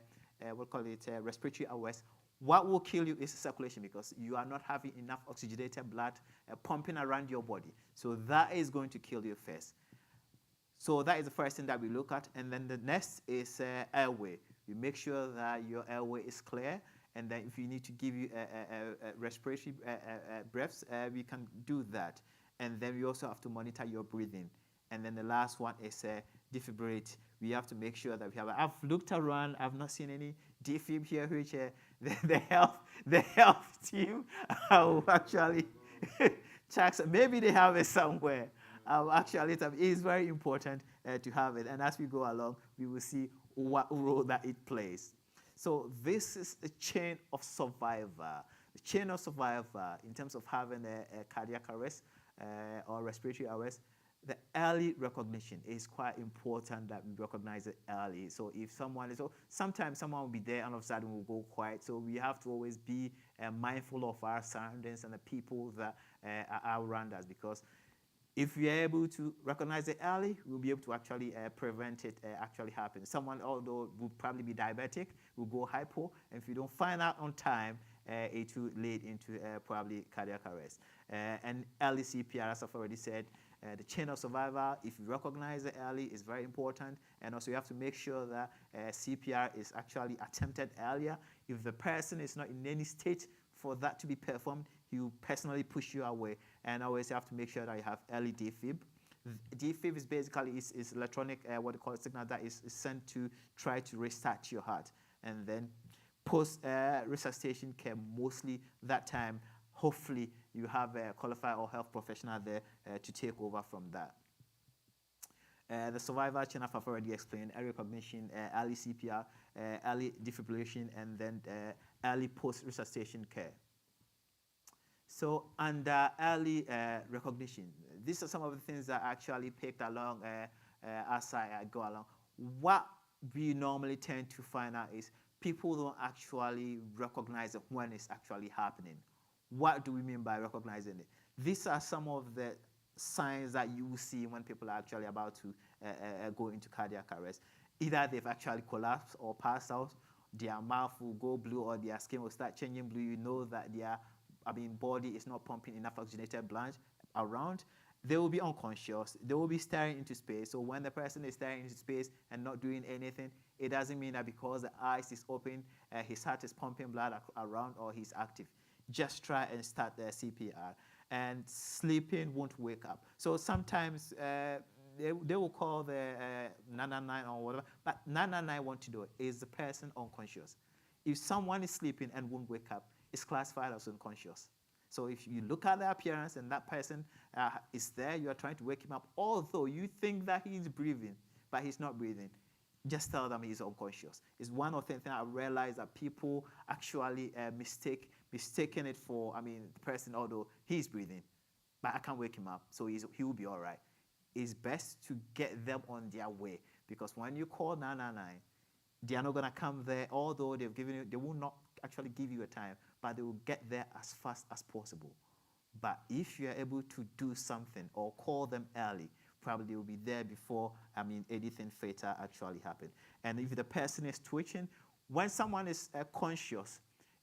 respiratory arrest, what will kill you is circulation, because you are not having enough oxygenated blood pumping around your body. So that is going to kill you first. So that is the first thing that we look at. And then the next is airway. We make sure that your airway is clear. And then if you need to give you respiratory breaths, we can do that. And then we also have to monitor your breathing. And then the last one is defibrillate. We have to make sure that we have. I've looked around. I've not seen any defib here, which the health team will actually check. Maybe they have it somewhere. Actually, it is very important to have it. And as we go along, we will see what role that it plays. So this is a chain of survivor. The chain of survivor in terms of having a cardiac arrest or respiratory arrest. The early recognition is quite important, that we recognize it early. So if someone is, sometimes someone will be there and all of a sudden will go quiet. So we have to always be mindful of our surroundings and the people that are around us, because if we are able to recognize it early, we'll be able to actually prevent it actually happening. Someone, although will probably be diabetic, will go hypo, and if you don't find out on time, it will lead into probably cardiac arrest. And early CPR, as I've already said, the chain of survival, if you recognize it early, is very important. And also you have to make sure that CPR is actually attempted earlier. If the person is not in any state for that to be performed, he will personally push you away. And always you have to make sure that you have early defib. Defib is basically is electronic, what they call it, signal that is sent to try to restart your heart. And then post resuscitation care, mostly that time, hopefully you have a qualified or health professional there to take over from that. The survival chain I've already explained: early recognition, early CPR, early defibrillation, and then early post-resuscitation care. So under early recognition, these are some of the things that I actually picked along as I go along. What we normally tend to find out is people don't actually recognize it when it's actually happening. What do we mean by recognizing it? These are some of the signs that you will see when people are actually about to go into cardiac arrest. Either they've actually collapsed or passed out, their mouth will go blue or their skin will start changing blue. You know that their body is not pumping enough oxygenated blood around. They will be unconscious. They will be staring into space. So when the person is staring into space and not doing anything, it doesn't mean that because the eyes is open, his heart is pumping blood around or he's active. Just try and start the CPR. And sleeping won't wake up. So sometimes they will call the 999 or whatever, but 999 want to do it. Is the person unconscious? If someone is sleeping and won't wake up, it's classified as unconscious. So if you look at the appearance and that person is there, you are trying to wake him up, although you think that he's breathing, but he's not breathing, just tell them he's unconscious. It's one of the things I realize that people actually mistaken it for, the person, although he's breathing, but I can't wake him up, so he will be all right. It's best to get them on their way, because when you call 999, they are not going to come there, although they will not actually give you a time, but they will get there as fast as possible. But if you are able to do something or call them early, probably they will be there before anything fatal actually happened. And if the person is twitching, when someone is conscious,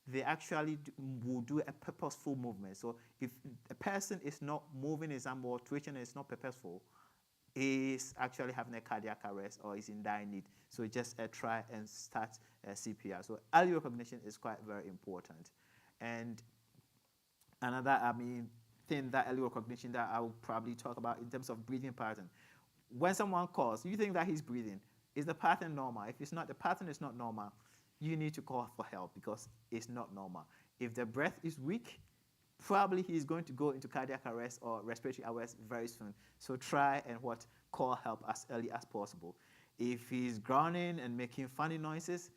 they actually will do a purposeful movement. So if a person is not moving his arm or twitching and it's not purposeful, is actually having a cardiac arrest or is in dire need. So just try and start CPR. So early recognition is quite very important. And another, thing that early recognition that I will probably talk about in terms of breathing pattern. When someone calls, you think that he's breathing. Is the pattern normal? If it's not, the pattern is not normal, you need to call for help because it's not normal. If the breath is weak, probably he's going to go into cardiac arrest or respiratory arrest very soon. So try and call help as early as possible. If he's groaning and making funny noises,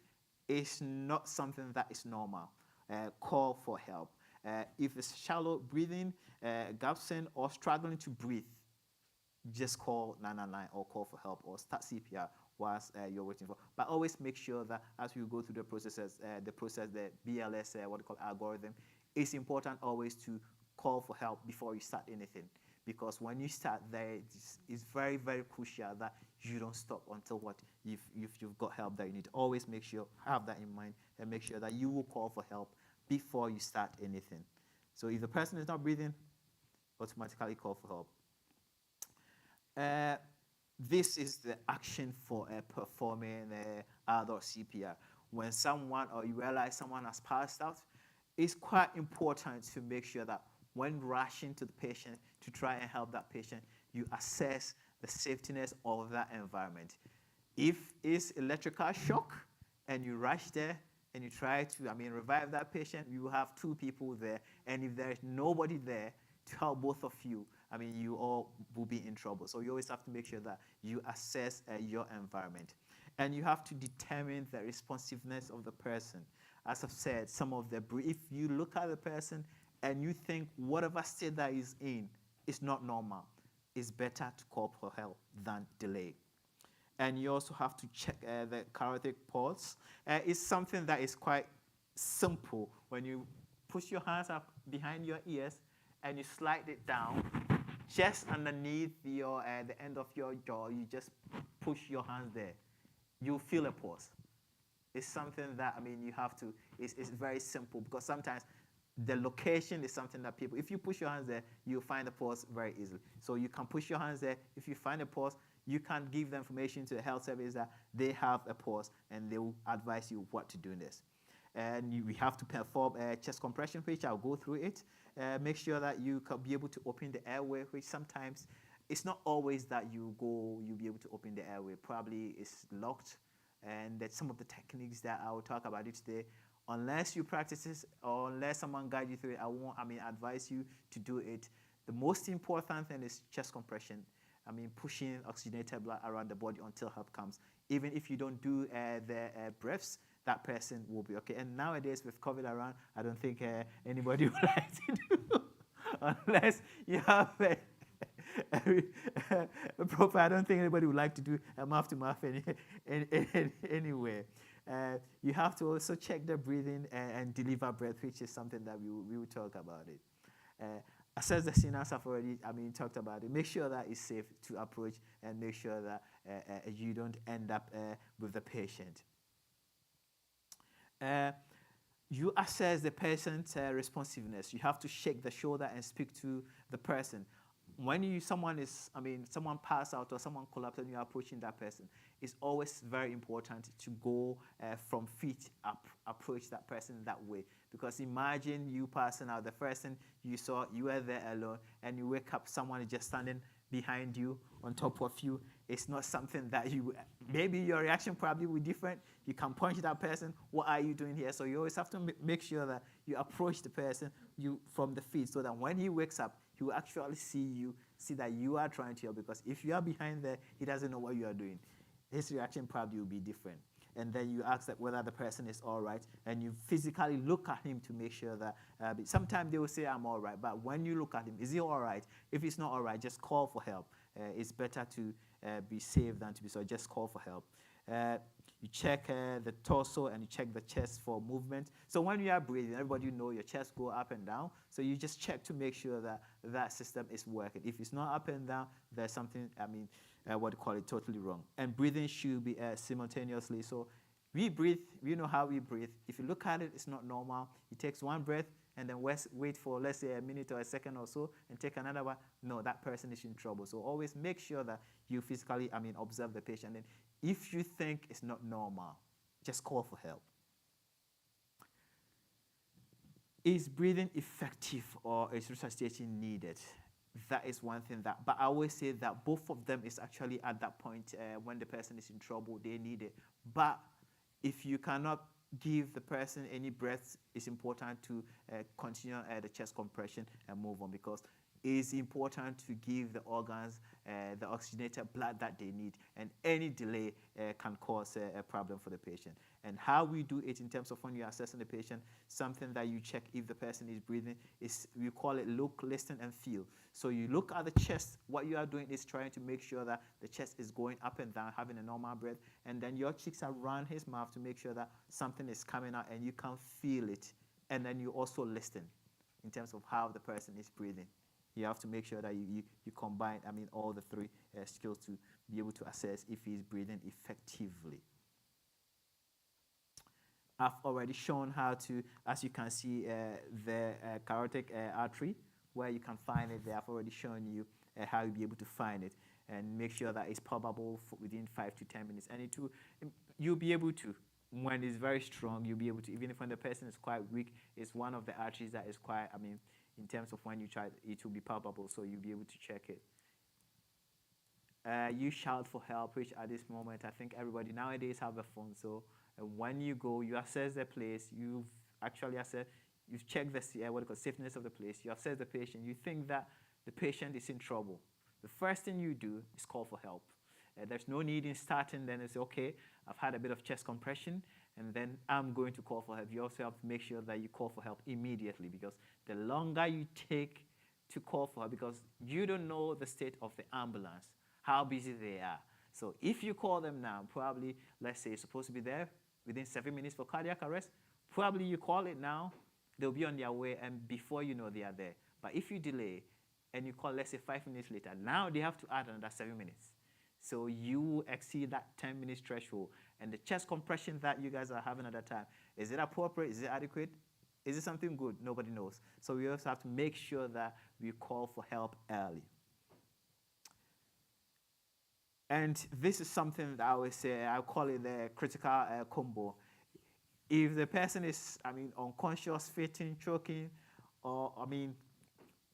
it's not something that is normal. Call for help. If it's shallow breathing, gasping, or struggling to breathe, just call 999 or call for help or start CPR whilst you're waiting for. But always make sure that as you go through the process, the BLS, algorithm, it's important always to call for help before you start anything. Because when you start there, it's very, very crucial that you don't stop until you've got help that you need. Always have that in mind and make sure that you will call for help before you start anything. So if the person is not breathing, automatically call for help. This is the action for performing adult CPR. When someone or you realize someone has passed out, it's quite important to make sure that when rushing to the patient to try and help that patient, you assess the safetiness of that environment. If it's electrical shock and you rush there and you try to revive that patient, you will have two people there. And if there is nobody there to help both of you, you all will be in trouble. So you always have to make sure that you assess your environment. And you have to determine the responsiveness of the person. As I've said, if you look at the person and you think whatever state that is in is not normal, it's better to call for help than delay. And you also have to check the carotid pulse. It's something that is quite simple. When you push your hands up behind your ears and you slide it down, just underneath the end of your jaw, you just push your hands there. You'll feel a pulse. It's something that, you have to, it's very simple because sometimes the location is something that if you push your hands there, you'll find the pulse very easily. So you can push your hands there. If you find a pulse, you can give the information to the health service that they have a pulse and they will advise you what to do in this. And we have to perform a chest compression, which I'll go through it. Make sure that you can be able to open the airway, which sometimes it's not always that you'll be able to open the airway. Probably it's locked. And that's some of the techniques that I will talk about it today. Unless you practice this or unless someone guides you through it, I won't advise you to do it. The most important thing is chest compression. Pushing oxygenated blood around the body until help comes. Even if you don't do the breaths, that person will be okay. And nowadays with COVID around, I don't think anybody would like to do unless you have proper. I don't think anybody would like to do a mouth-to-mouth anywhere. You have to also check the breathing and deliver breath, which is something that we will talk about it. Assess the signals. I've already, talked about it. Make sure that it's safe to approach, and make sure that you don't end up with the patient. You assess the patient's responsiveness. You have to shake the shoulder and speak to the person. When someone pass out or someone collapses and you're approaching that person, it's always very important to go from feet up, approach that person that way. Because imagine you passing out, the first thing you saw, you were there alone, and you wake up, someone is just standing behind you, on top of you. It's not something that maybe your reaction probably will be different. You can punch that person. What are you doing here? So you always have to make sure that you approach the person from the feet, so that when he wakes up, he will actually see that you are trying to help. Because if you are behind there, he doesn't know what you are doing. His reaction probably will be different. And then you ask that whether the person is all right, and you physically look at him to make sure that, sometimes they will say, I'm all right, but when you look at him, is he all right? If he's not all right, just call for help. It's better to be safe than to be so. Just call for help. You check the torso and you check the chest for movement. So when you are breathing, everybody know your chest go up and down. So you just check to make sure that that system is working. If it's not up and down, there's something, totally wrong. And breathing should be simultaneously. So we breathe, we know how we breathe. If you look at it, it's not normal. It takes one breath and then wait for, let's say, a minute or a second or so, and take another one. No, that person is in trouble. So always make sure that you physically, observe the patient. And if you think it's not normal, just call for help. Is breathing effective, or is resuscitation needed? That is one thing but I always say that both of them is actually at that point when the person is in trouble, they need it. But if you cannot give the person any breaths, it's important to continue the chest compression and move on, because it's important to give the organs the oxygenated blood that they need, and any delay can cause a problem for the patient. And how we do it in terms of when you're assessing the patient, something that you check if the person is breathing is, we call it look, listen, and feel. So you look at the chest. What you are doing is trying to make sure that the chest is going up and down, having a normal breath, and then your cheeks are around his mouth to make sure that something is coming out and you can feel it. And then you also listen in terms of how the person is breathing. You have to make sure that you combine, all the three skills to be able to assess if he's breathing effectively. I've already shown how to, as you can see, the carotid artery, where you can find it there. I've already shown you how you'll be able to find it, and make sure that it's probable within 5 to 10 minutes. And you'll be able to, when it's very strong, you'll be able to, even if when the person is quite weak, it's one of the arteries that is quite, in terms of when you try, it will be palpable, so you'll be able to check it. You shout for help, which at this moment, I think everybody nowadays have a phone, so when you go, you assess the place, you've checked the safeness of the place, you assess the patient, you think that the patient is in trouble. The first thing you do is call for help. There's no need in starting, then it's okay, I've had a bit of chest compression, and then I'm going to call for help. You also have to make sure that you call for help immediately, because the longer you take to call for help, because you don't know the state of the ambulance, how busy they are. So if you call them now, probably, let's say, it's supposed to be there within 7 minutes for cardiac arrest, probably you call it now, they'll be on their way, and before you know, they are there. But if you delay and you call, let's say, 5 minutes later, now they have to add another 7 minutes. So you exceed that 10 minutes threshold. And the chest compression that you guys are having at that time, is it appropriate? Is it adequate? Is it something good? Nobody knows. So we also have to make sure that we call for help early. And this is something that I always say, I call it the critical combo. If the person is, unconscious, fainting, choking, or,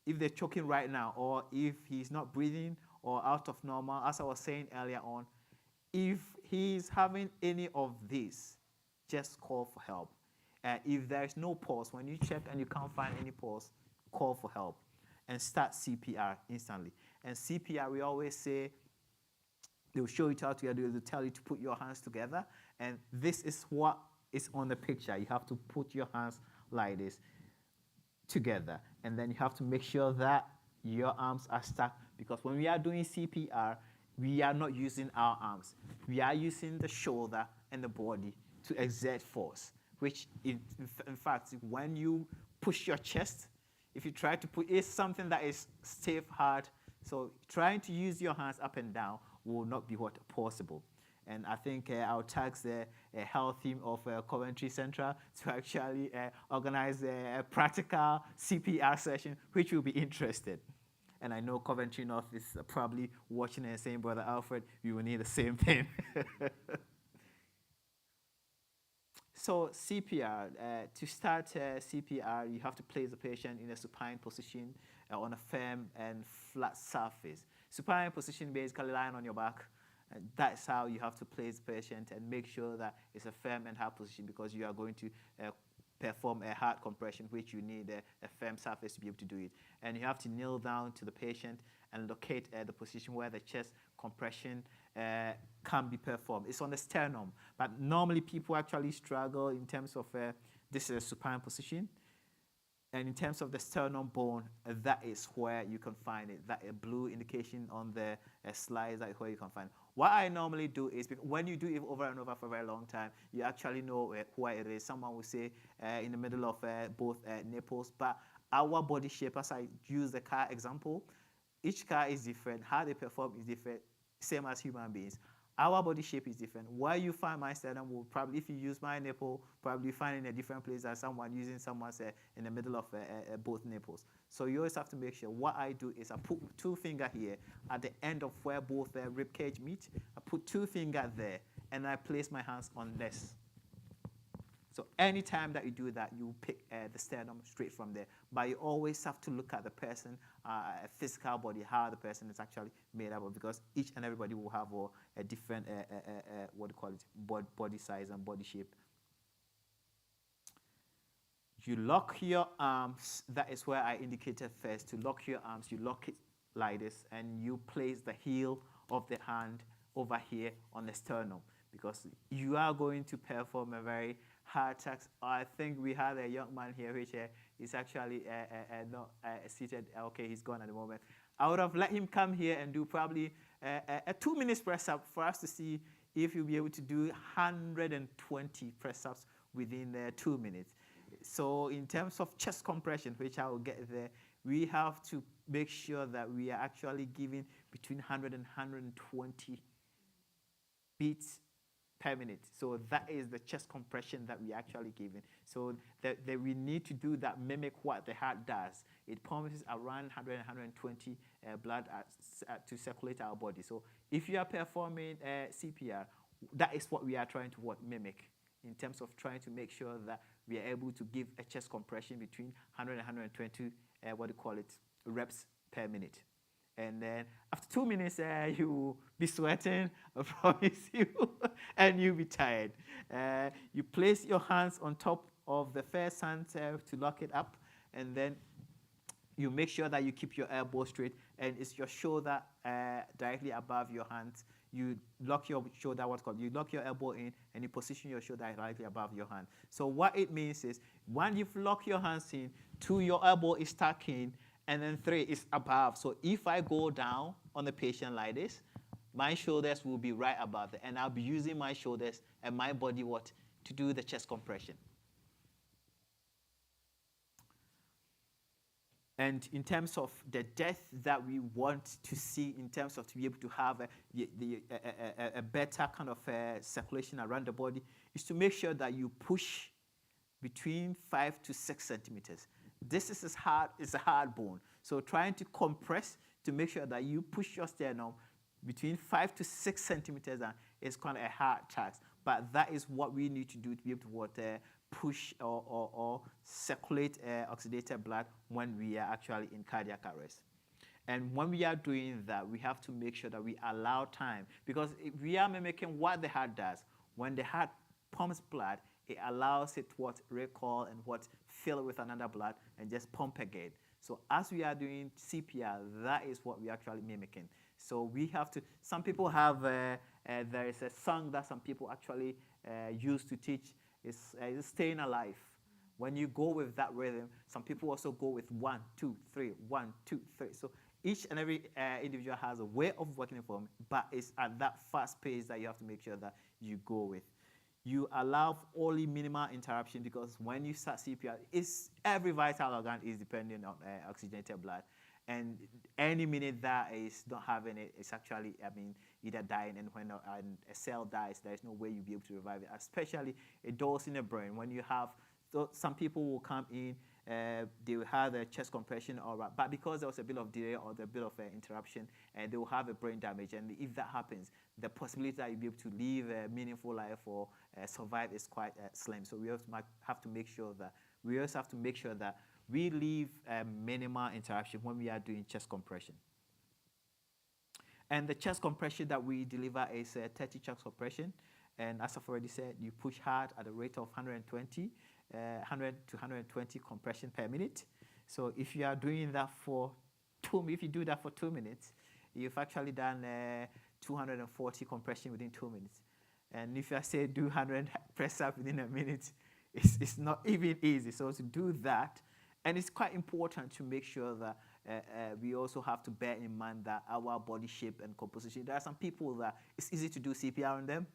if they're choking right now, or if he's not breathing or out of normal, as I was saying earlier on, if he's having any of this, just call for help. If there's no pulse, when you check and you can't find any pulse, call for help and start CPR instantly. And CPR, we always say, they'll show you how to do it. They'll tell you to put your hands together. And this is what is on the picture. You have to put your hands like this together. And then you have to make sure that your arms are stuck. Because when we are doing CPR, we are not using our arms. We are using the shoulder and the body to exert force, which in fact, when you push your chest, if you try to put, it's something that is stiff, hard. So trying to use your hands up and down will not be what possible. And I think I'll tax the health team of Coventry Central to actually organize a practical CPR session, which will be interested. And I know Coventry North is probably watching and saying, Brother Alfred, we will need the same thing. So CPR, to start CPR, you have to place the patient in a supine position on a firm and flat surface. Supine position, basically lying on your back. And that's how you have to place the patient and make sure that it's a firm and hard position, because you are going to perform a hard compression, which you need a firm surface to be able to do it. And you have to kneel down to the patient and locate the position where the chest compression can be performed. It's on the sternum, but normally people actually struggle in terms of this is a supine position. And in terms of the sternum bone, that is where you can find it. That blue indication on the slides, that is where you can find it. What I normally do is, when you do it over and over for a very long time, you actually know where it is. Someone will say in the middle of both nipples, but our body shape, as I use the car example, each car is different. How they perform is different, same as human beings. Our body shape is different. Where you find my sternum will probably, if you use my nipple, probably find in a different place than someone using someone's in the middle of both nipples. So you always have to make sure. What I do is I put 2 fingers here at the end of where both rib cage meet. I put 2 fingers there, and I place my hands on this. So anytime that you do that, you pick the sternum straight from there. But you always have to look at the person, physical body, how the person is actually made up of, because each and everybody will have a different, what do you call it, body size and body shape. You lock your arms. That is where I indicated first. To lock your arms, you lock it like this, and you place the heel of the hand over here on the sternum, because you are going to perform a very hard task. I think we had a young man here which is actually not seated. Okay, he's gone at the moment. I would have let him come here and do probably a 2-minute press up for us to see if you'll be able to do 120 press ups within 2 minutes. So in terms of chest compression, which I will get there, we have to make sure that we are actually giving between 100 and 120 beats per minute. So that is the chest compression that we actually giving. So that we need to do that, mimic what the heart does. It pumps around 100 and 120 blood to circulate our body. So if you are performing CPR, that is what we are trying to mimic, in terms of trying to make sure that we are able to give a chest compression between 100 and 120 reps per minute. And then after 2 minutes, you will be sweating, I promise you, and you'll be tired. You place your hands on top of the first hand to lock it up, and then you make sure that you keep your elbow straight, and it's your shoulder directly above your hands. You lock your shoulder, you lock your elbow in, and you position your shoulder directly above your hand. So what it means is, when you've locked your hands in, 2, your elbow is stuck in, and then 3 is above. So if I go down on the patient like this, my shoulders will be right above it, and I'll be using my shoulders and my body to do the chest compression. And in terms of the depth that we want to see, in terms of to be able to have a better kind of circulation around the body, is to make sure that you push between 5 to 6 centimeters. This is a hard bone. So trying to compress to make sure that you push your sternum between 5 to 6 centimeters is kind of a hard task. But that is what we need to do to be able to push or circulate oxidated blood when we are actually in cardiac arrest. And when we are doing that, we have to make sure that we allow time, because we are mimicking what the heart does. When the heart pumps blood, it allows it to recall and fill with another blood and just pump again. So as we are doing CPR, that is what we're actually mimicking. So we have to, some people have, there is a song that some people actually use to teach, is Staying Alive. When you go with that rhythm, some people also go with 1, 2, 3, 1, 2, 3. So each and every individual has a way of working from, but it's at that fast pace that you have to make sure that you go with. you allow only minimal interruption, because when you start CPR, every vital organ is dependent on oxygenated blood. And any minute that is not having it, it's actually, either dying. And when a cell dies, there's no way you'll be able to revive it, especially a dose in the brain. When you have, some people will come in, they will have a chest compression, but because there was a bit of delay or a bit of interruption, and they will have a brain damage. And if that happens, the possibility that you'll be able to live a meaningful life or survive is quite slim. So we also have to make sure that we leave minimal interruption when we are doing chest compression. And the chest compression that we deliver is 30 chest compression. And as I've already said, you push hard at a rate of 100 to 120 compression per minute. So if you are doing that for 2 minutes, you've actually done 240 compression within 2 minutes. And if I say do 100 press up within a minute, it's not even easy. So to do that, and it's quite important to make sure that we also have to bear in mind that our body shape and composition. There are some people that it's easy to do CPR on them.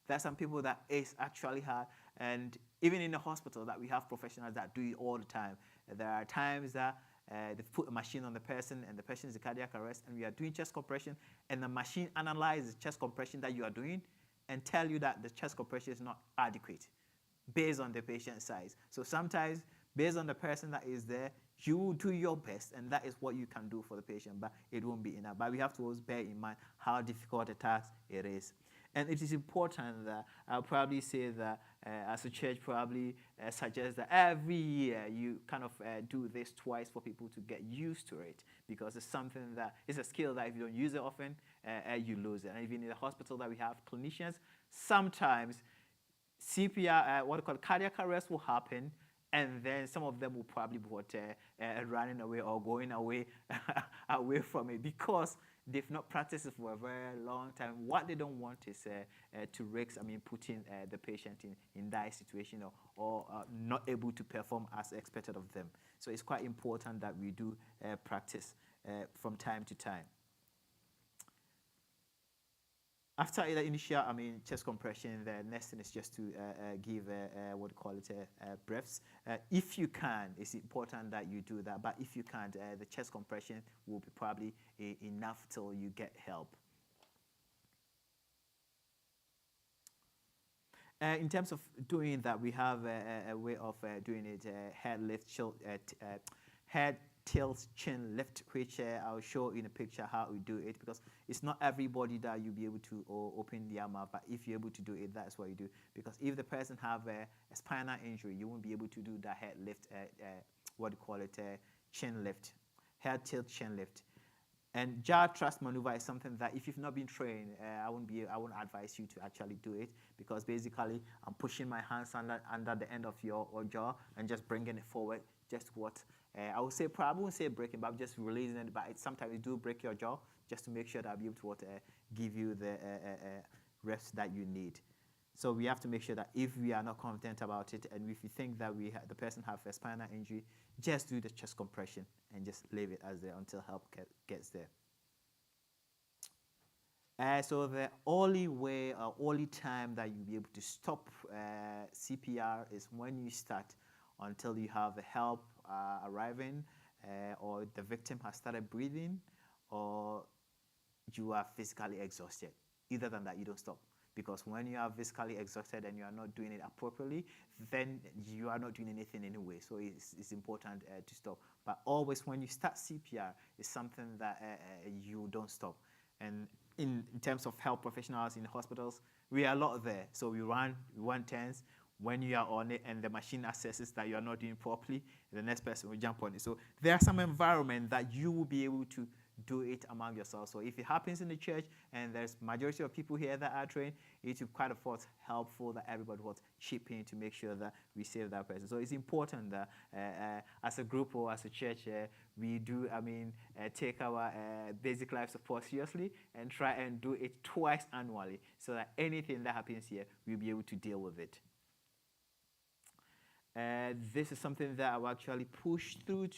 There are some people that it's actually hard. And even in the hospital that we have professionals that do it all the time. There are times that they put a machine on the person and the person is in cardiac arrest, and we are doing chest compression, and the machine analyzes chest compression that you are doing and tell you that the chest compression is not adequate based on the patient size. So sometimes, based on the person that is there, you do your best, and that is what you can do for the patient, but it won't be enough. But we have to always bear in mind how difficult a task it is. And it is important that I'll probably say that as a church probably suggest that every year you kind of do this twice for people to get used to it, because it's something that it's a skill that if you don't use it often, you lose it. And even in the hospital that we have clinicians, sometimes CPR, cardiac arrest will happen, and then some of them will probably be running away or going away away from it because they've not practiced it for a very long time. What they don't want is to risk, putting the patient in that situation or not able to perform as expected of them. So it's quite important that we do practice from time to time. After the initial, chest compression, the next thing is just to give breaths. If you can, it's important that you do that. But if you can't, the chest compression will be probably enough till you get help. In terms of doing that, we have a way of doing it: head lift, head tilt, chin lift, which I'll show in a picture how we do it, because it's not everybody that you'll be able to open their mouth, but if you're able to do it, that's what you do. Because if the person have a spinal injury, you won't be able to do the head lift, chin lift, head tilt, chin lift. And jaw thrust maneuver is something that if you've not been trained, I won't advise you to actually do it, because basically I'm pushing my hands under the end of your jaw and just bringing it forward. Just what I would say, probably won't say breaking, but I'm just releasing it. But sometimes you do break your jaw just to make sure that I'll be able to give you the rest that you need. So we have to make sure that if we are not confident about it, and if you think that the person have a spinal injury, just do the chest compression and just leave it as there until help gets there. So the only way or only time that you'll be able to stop CPR is when you start, until you have the help arriving, or the victim has started breathing, or you are physically exhausted. Either than that, you don't stop. Because when you are physically exhausted and you are not doing it appropriately, then you are not doing anything anyway. So it's important to stop. But always when you start CPR, it's something that you don't stop. And in terms of health professionals in hospitals, we are a lot there. So we run turns. When you are on it and the machine assesses that you are not doing properly, the next person will jump on it. So there are some environment that you will be able to do it among yourselves. So if it happens in the church and there's majority of people here that are trained, it will quite of course helpful that everybody will chip in to make sure that we save that person. So it's important that as a group or as a church, we do, take our basic life support seriously and try and do it twice annually, so that anything that happens here, we'll be able to deal with it. This is something that I will actually push through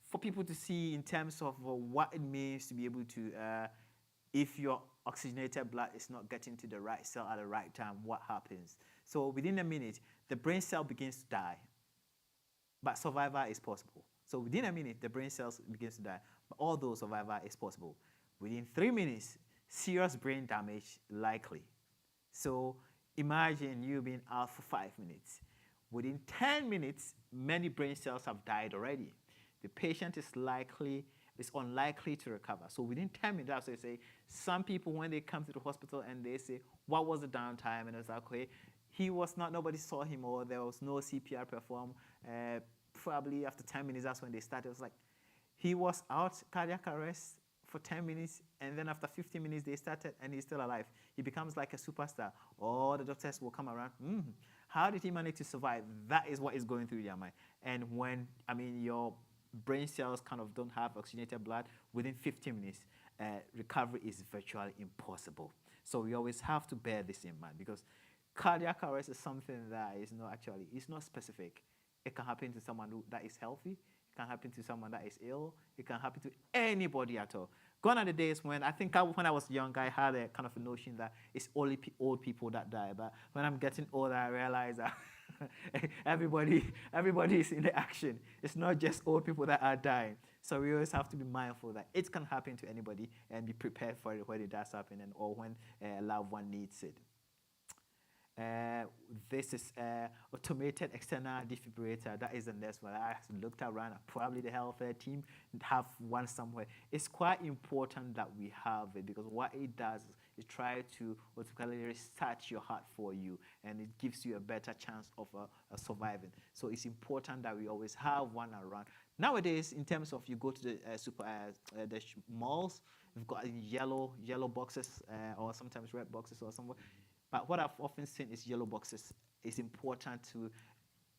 for people to see in terms of what it means to be able to, if you're oxygenated blood is not getting to the right cell at the right time, what happens? So within a minute, the brain cell begins to die, but survival is possible. So within a minute, the brain cells begins to die, but although survival is possible, within 3 minutes, serious brain damage likely. So imagine you being out for 5 minutes. Within 10 minutes, many brain cells have died already. The patient is unlikely to recover. So within 10 minutes, that's what they say. Some people, when they come to the hospital and they say, what was the downtime? And it's like, okay, nobody saw him, or there was no CPR performed. Probably after 10 minutes, that's when they started. It was like, he was out, cardiac arrest, for 10 minutes, and then after 15 minutes they started, and he's still alive. He becomes like a superstar. All the doctors will come around. How did he manage to survive? That is what is going through their mind. And when, your brain cells kind of don't have oxygenated blood, within 15 minutes, recovery is virtually impossible. So we always have to bear this in mind, because cardiac arrest is something that is it's not specific. It can happen to someone that is healthy. It can happen to someone that is ill. It can happen to anybody at all. Gone are the days when when I was young, I had a kind of a notion that it's only old people that die. But when I'm getting older, I realize that everybody is in the action. It's not just old people that are dying. So we always have to be mindful that it can happen to anybody, and be prepared for it when it does happen, or when a loved one needs it. This is automated external defibrillator. That is the next one. I looked around. Probably the health team have one somewhere. It's quite important that we have it, because what it does is try to automatically restart your heart for you, and it gives you a better chance of surviving. So it's important that we always have one around. Nowadays, in terms of, you go to the malls, we've got yellow boxes, or sometimes red boxes or somewhere. But what I've often seen is yellow boxes. It's important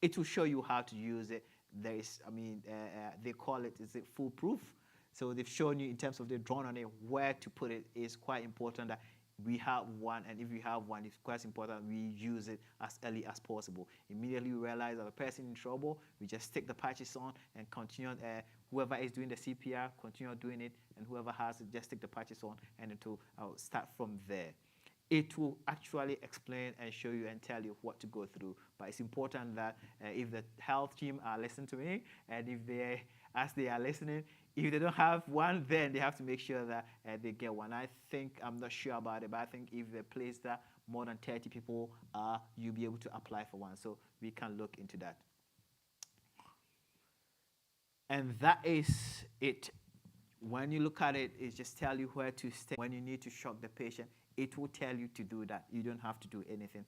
it will show you how to use it. There is, they call it, is it foolproof? So they've shown you in terms of, they've drawn on it where to put it. It's quite important that we have one, and if we have one, it's quite important we use it as early as possible. Immediately we realize that the person in trouble, we just stick the patches on and continue. Whoever is doing the CPR, continue doing it, and whoever has it, just stick the patches on, and it will start from there. It will actually explain and show you and tell you what to go through. But it's important that if the health team are listening to me, and as they are listening, if they don't have one, then they have to make sure that they get one. I'm not sure about it, but I think if they place that more than 30 people, you'll be able to apply for one. So we can look into that. And that is it. When you look at it, it just tell you where to stay. When you need to shock the patient, it will tell you to do that. You don't have to do anything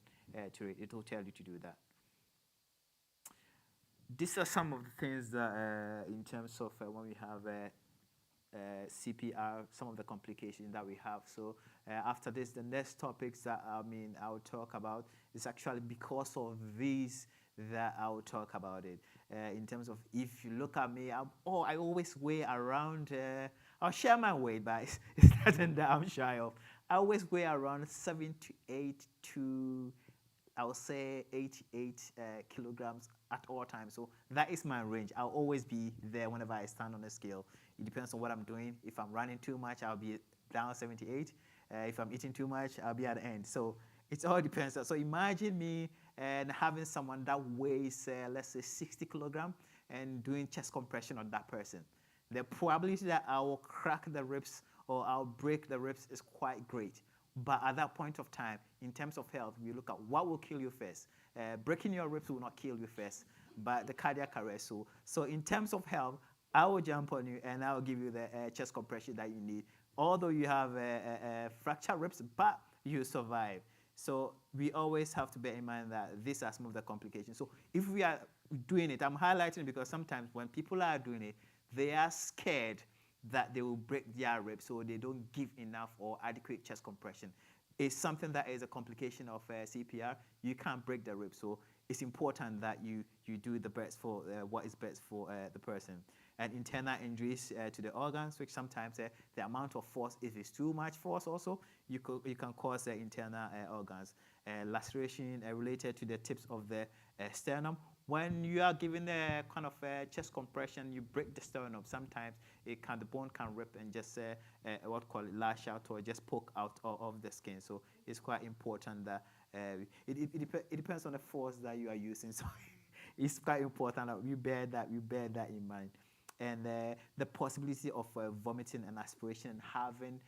to it. It will tell you to do that. These are some of the things that, in terms of when we have CPR, some of the complications that we have. So after this, the next topics that I will talk about is actually because of these that I will talk about it. In terms of, if you look at me, I always weigh around, I'll share my weight, but it's nothing that I'm shy of. I always weigh around 78 to, I would say, 88 kilograms at all times. So that is my range. I'll always be there whenever I stand on the scale. It depends on what I'm doing. If I'm running too much, I'll be down 78. If I'm eating too much, I'll be at the end. So it all depends. So imagine me and having someone that weighs, let's say, 60 kilograms and doing chest compression on that person. The probability that I will crack the ribs or I'll break the ribs is quite great. But at that point of time, in terms of health, we look at what will kill you first. Breaking your ribs will not kill you first, but the cardiac arrest. So in terms of health, I will jump on you and I will give you the chest compression that you need. Although you have fractured ribs, but you survive. So we always have to bear in mind that these are some of the complications. So if we are doing it, I'm highlighting it because sometimes when people are doing it, they are scared that they will break their ribs, so they don't give enough or adequate chest compression. It's something that is a complication of CPR. You can't break the ribs, so it's important that you do the best for what is best for the person. And internal injuries to the organs, which sometimes the amount of force, if it's too much force also, you can cause internal organs. laceration related to the tips of the sternum. When you are given a kind of chest compression, you break the sternum. Sometimes the bone can rip and just what call it lash out or just poke out of the skin. So it's quite important that it depends on the force that you are using. So it's quite important that you bear that in mind. And the possibility of vomiting and aspiration and having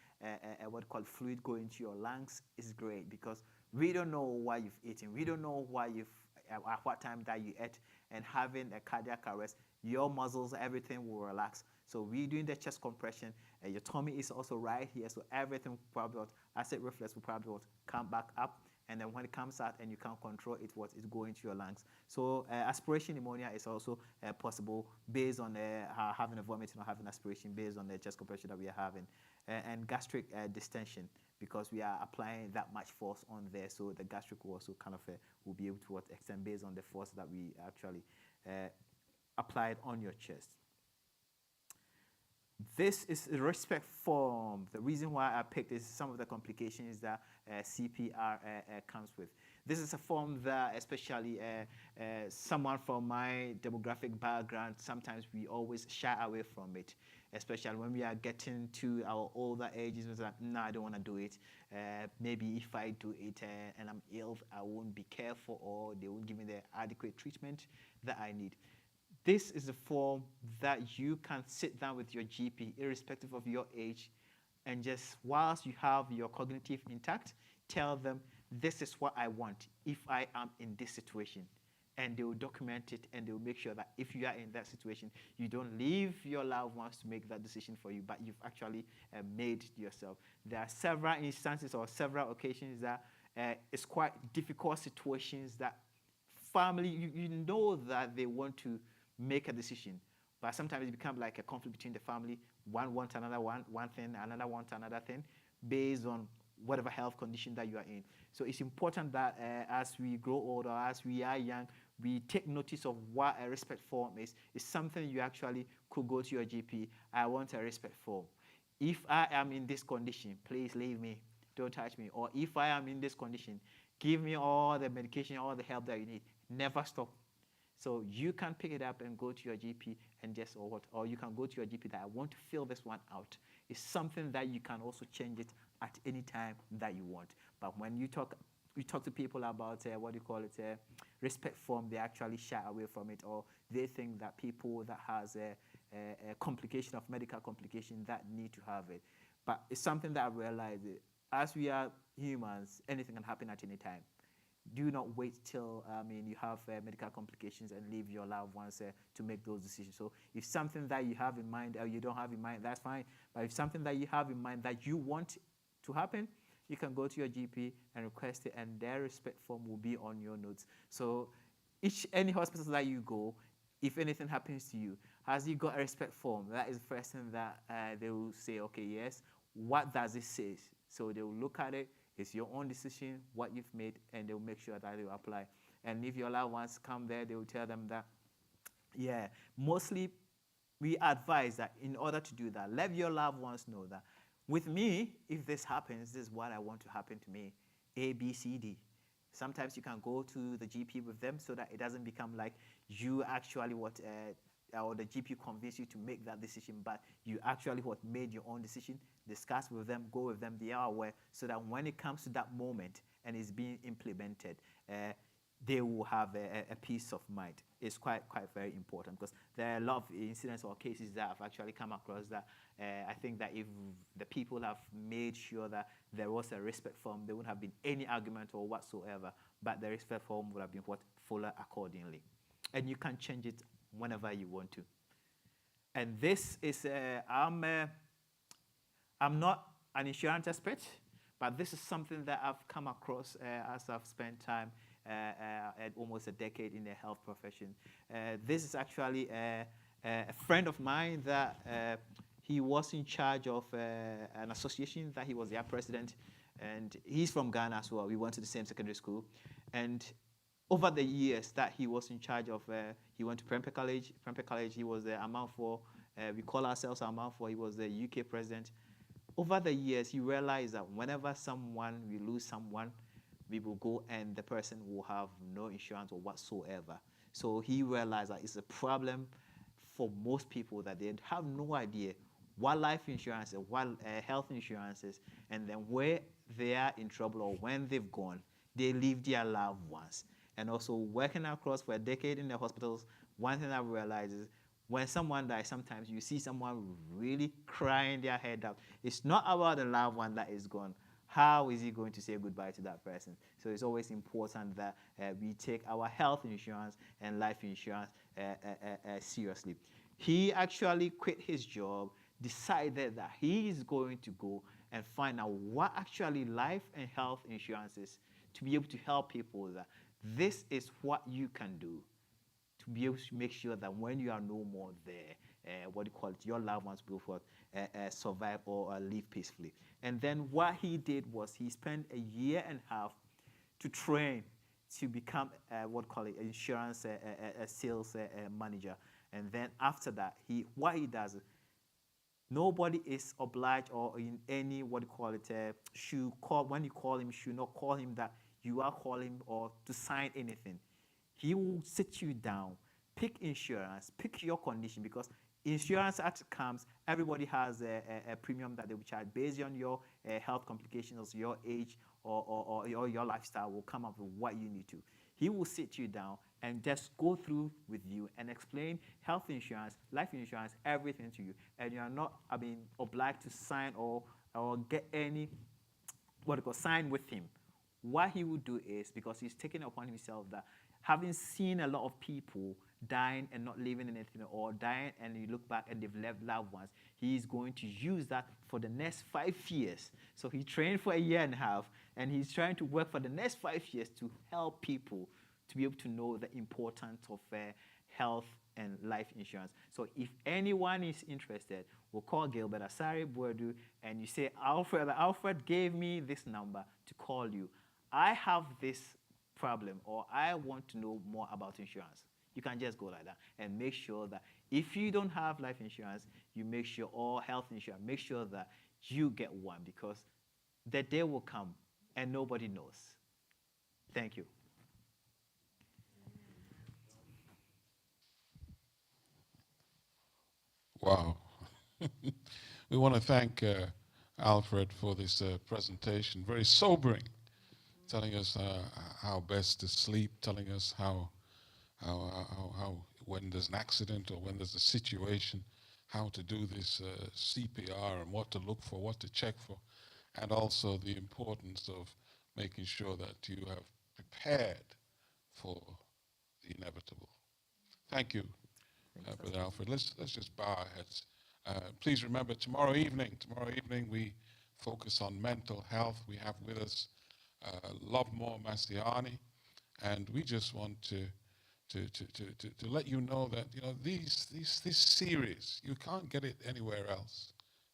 what called fluid go into your lungs is great, because we don't know what you've eaten. We don't know what you've at what time that you ate, and having a cardiac arrest, your muscles, everything will relax. So we doing the chest compression, your tummy is also right here, so everything probably acid reflux will probably come back up, and then when it comes out and you can't control it, it's going to your lungs. So aspiration pneumonia is also possible based on having a vomiting or having aspiration based on the chest compression that we are having, and gastric distension, because we are applying that much force on there, so the gastric will also kind of will be able to extend based on the force that we actually applied on your chest. This is a respect form. The reason why I picked is some of the complications that CPR comes with. This is a form that especially someone from my demographic background, sometimes we always shy away from it, especially when we are getting to our older ages. It's like, no, I don't want to do it. Maybe if I do it and I'm ill, I won't be careful, or they won't give me the adequate treatment that I need. This is a form that you can sit down with your GP, irrespective of your age, and just whilst you have your cognitive intact, tell them, this is what I want if I am in this situation. And they will document it, and they will make sure that if you are in that situation, you don't leave your loved ones to make that decision for you, but you've actually made it yourself. There are several instances or several occasions that it's quite difficult situations that family, you know that they want to make a decision, but sometimes it becomes like a conflict between the family. One wants another one thing, another wants another thing, based on whatever health condition that you are in. So it's important that as we grow older, as we are young, we take notice of what a respect form is. It's something you actually could go to your GP. I want a respect form. If I am in this condition, please leave me. Don't touch me. Or if I am in this condition, give me all the medication, all the help that you need. Never stop. So you can pick it up and go to your GP and just, or you can go to your GP that I want to fill this one out. It's something that you can also change it at any time that you want. But when you talk to people about respect form, they actually shy away from it, or they think that people that has a complication of medical complication that need to have it. But it's something that I realize, as we are humans, anything can happen at any time. Do not wait till you have medical complications and leave your loved ones to make those decisions. So if something that you have in mind or you don't have in mind, that's fine. But if something that you have in mind that you want to happen, you can go to your GP and request it, and their respect form will be on your notes. So any hospital that you go, if anything happens to you, has you got a respect form? That is the first thing that they will say, okay, yes, what does it say? So they will look at it. It's your own decision, what you've made, and they'll make sure that they will apply. And if your loved ones come there, they will tell them that, yeah, mostly we advise that in order to do that, let your loved ones know that with me, if this happens, this is what I want to happen to me, A, B, C, D. Sometimes you can go to the GP with them so that it doesn't become like you actually or the GP convinced you to make that decision, but you actually made your own decision, discuss with them, go with them, they are aware, so that when it comes to that moment and it's being implemented, they will have a peace of mind. It's quite very important, because there are a lot of incidents or cases that I've actually come across that I think that if the people have made sure that there was a respect form, there wouldn't have been any argument or whatsoever, but the respect form would have been followed accordingly. And you can change it whenever you want to. And this is, I'm not an insurance expert, but this is something that I've come across as I've spent time at almost a decade in the health profession. This is actually a friend of mine that he was in charge of an association that he was their president, and he's from Ghana as well. We went to the same secondary school, and over the years that he was in charge of, he went to Prempeh College. Prempeh College, he was the Amposah, we call ourselves Amposah, he was the UK president. Over the years, he realized that whenever we lose someone, we will go and the person will have no insurance or whatsoever. So he realized that it's a problem for most people that they have no idea what life insurance is, what health insurance is, and then where they are in trouble or when they've gone, they leave their loved ones. And also working across for a decade in the hospitals, one thing I realized is when someone dies, sometimes you see someone really crying their head out. It's not about the loved one that is gone. How is he going to say goodbye to that person? So it's always important that we take our health insurance and life insurance seriously. He actually quit his job, decided that he is going to go and find out what actually life and health insurance is to be able to help people that this is what you can do to be able to make sure that when you are no more there, your loved ones will survive or live peacefully. And then what he did was he spent a year and a half to train to become insurance sales manager. And then after that, what he does, nobody is obliged or in any when you call him, should not call him that you are calling or to sign anything. He will sit you down, pick insurance, pick your condition, because insurance as it comes, everybody has a premium that they will charge based on your health complications, your age, or your lifestyle will come up with what you need to. He will sit you down and just go through with you and explain health insurance, life insurance, everything to you. And you are not, obliged to sign or get any, sign with him. What he will do is, because he's taken upon himself that having seen a lot of people dying and not leaving anything, or dying and you look back and they've left loved ones, he's going to use that for the next 5 years. So he trained for a year and a half, and he's trying to work for the next 5 years to help people to be able to know the importance of health and life insurance. So if anyone is interested, we'll call Gilbert Asari Boadu, and you say, Alfred gave me this number to call you. I have this problem, or I want to know more about insurance. You can just go like that and make sure that if you don't have life insurance, you make sure, or health insurance, make sure that you get one, because the day will come and nobody knows. Thank you. Wow. We want to thank Alfred for this presentation. Very sobering, telling us how best to sleep, telling us how when there's an accident or when there's a situation, how to do this CPR and what to look for, what to check for, and also the importance of making sure that you have prepared for the inevitable. Thank you, Brother Alfred. Let's just bow our heads. Please remember, tomorrow evening we focus on mental health. We have with us Lovemore Mastiani, and we just want to let you know that this series, you can't get it anywhere else.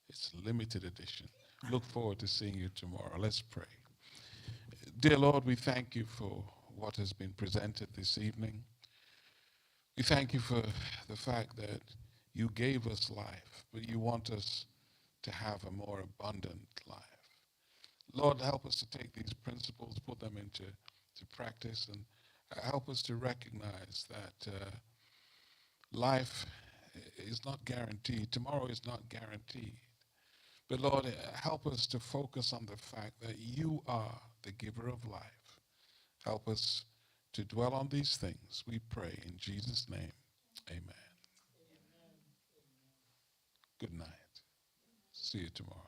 It's limited edition. Look forward to seeing you tomorrow. Let's pray. Dear Lord, we thank you for what has been presented this evening. We thank you for the fact that you gave us life, but you want us to have a more abundant life. Lord, help us to take these principles, put them into practice, and help us to recognize that life is not guaranteed. Tomorrow is not guaranteed. But Lord, help us to focus on the fact that you are the giver of life. Help us to dwell on these things, we pray in Jesus' name. Amen. Good night. See you tomorrow.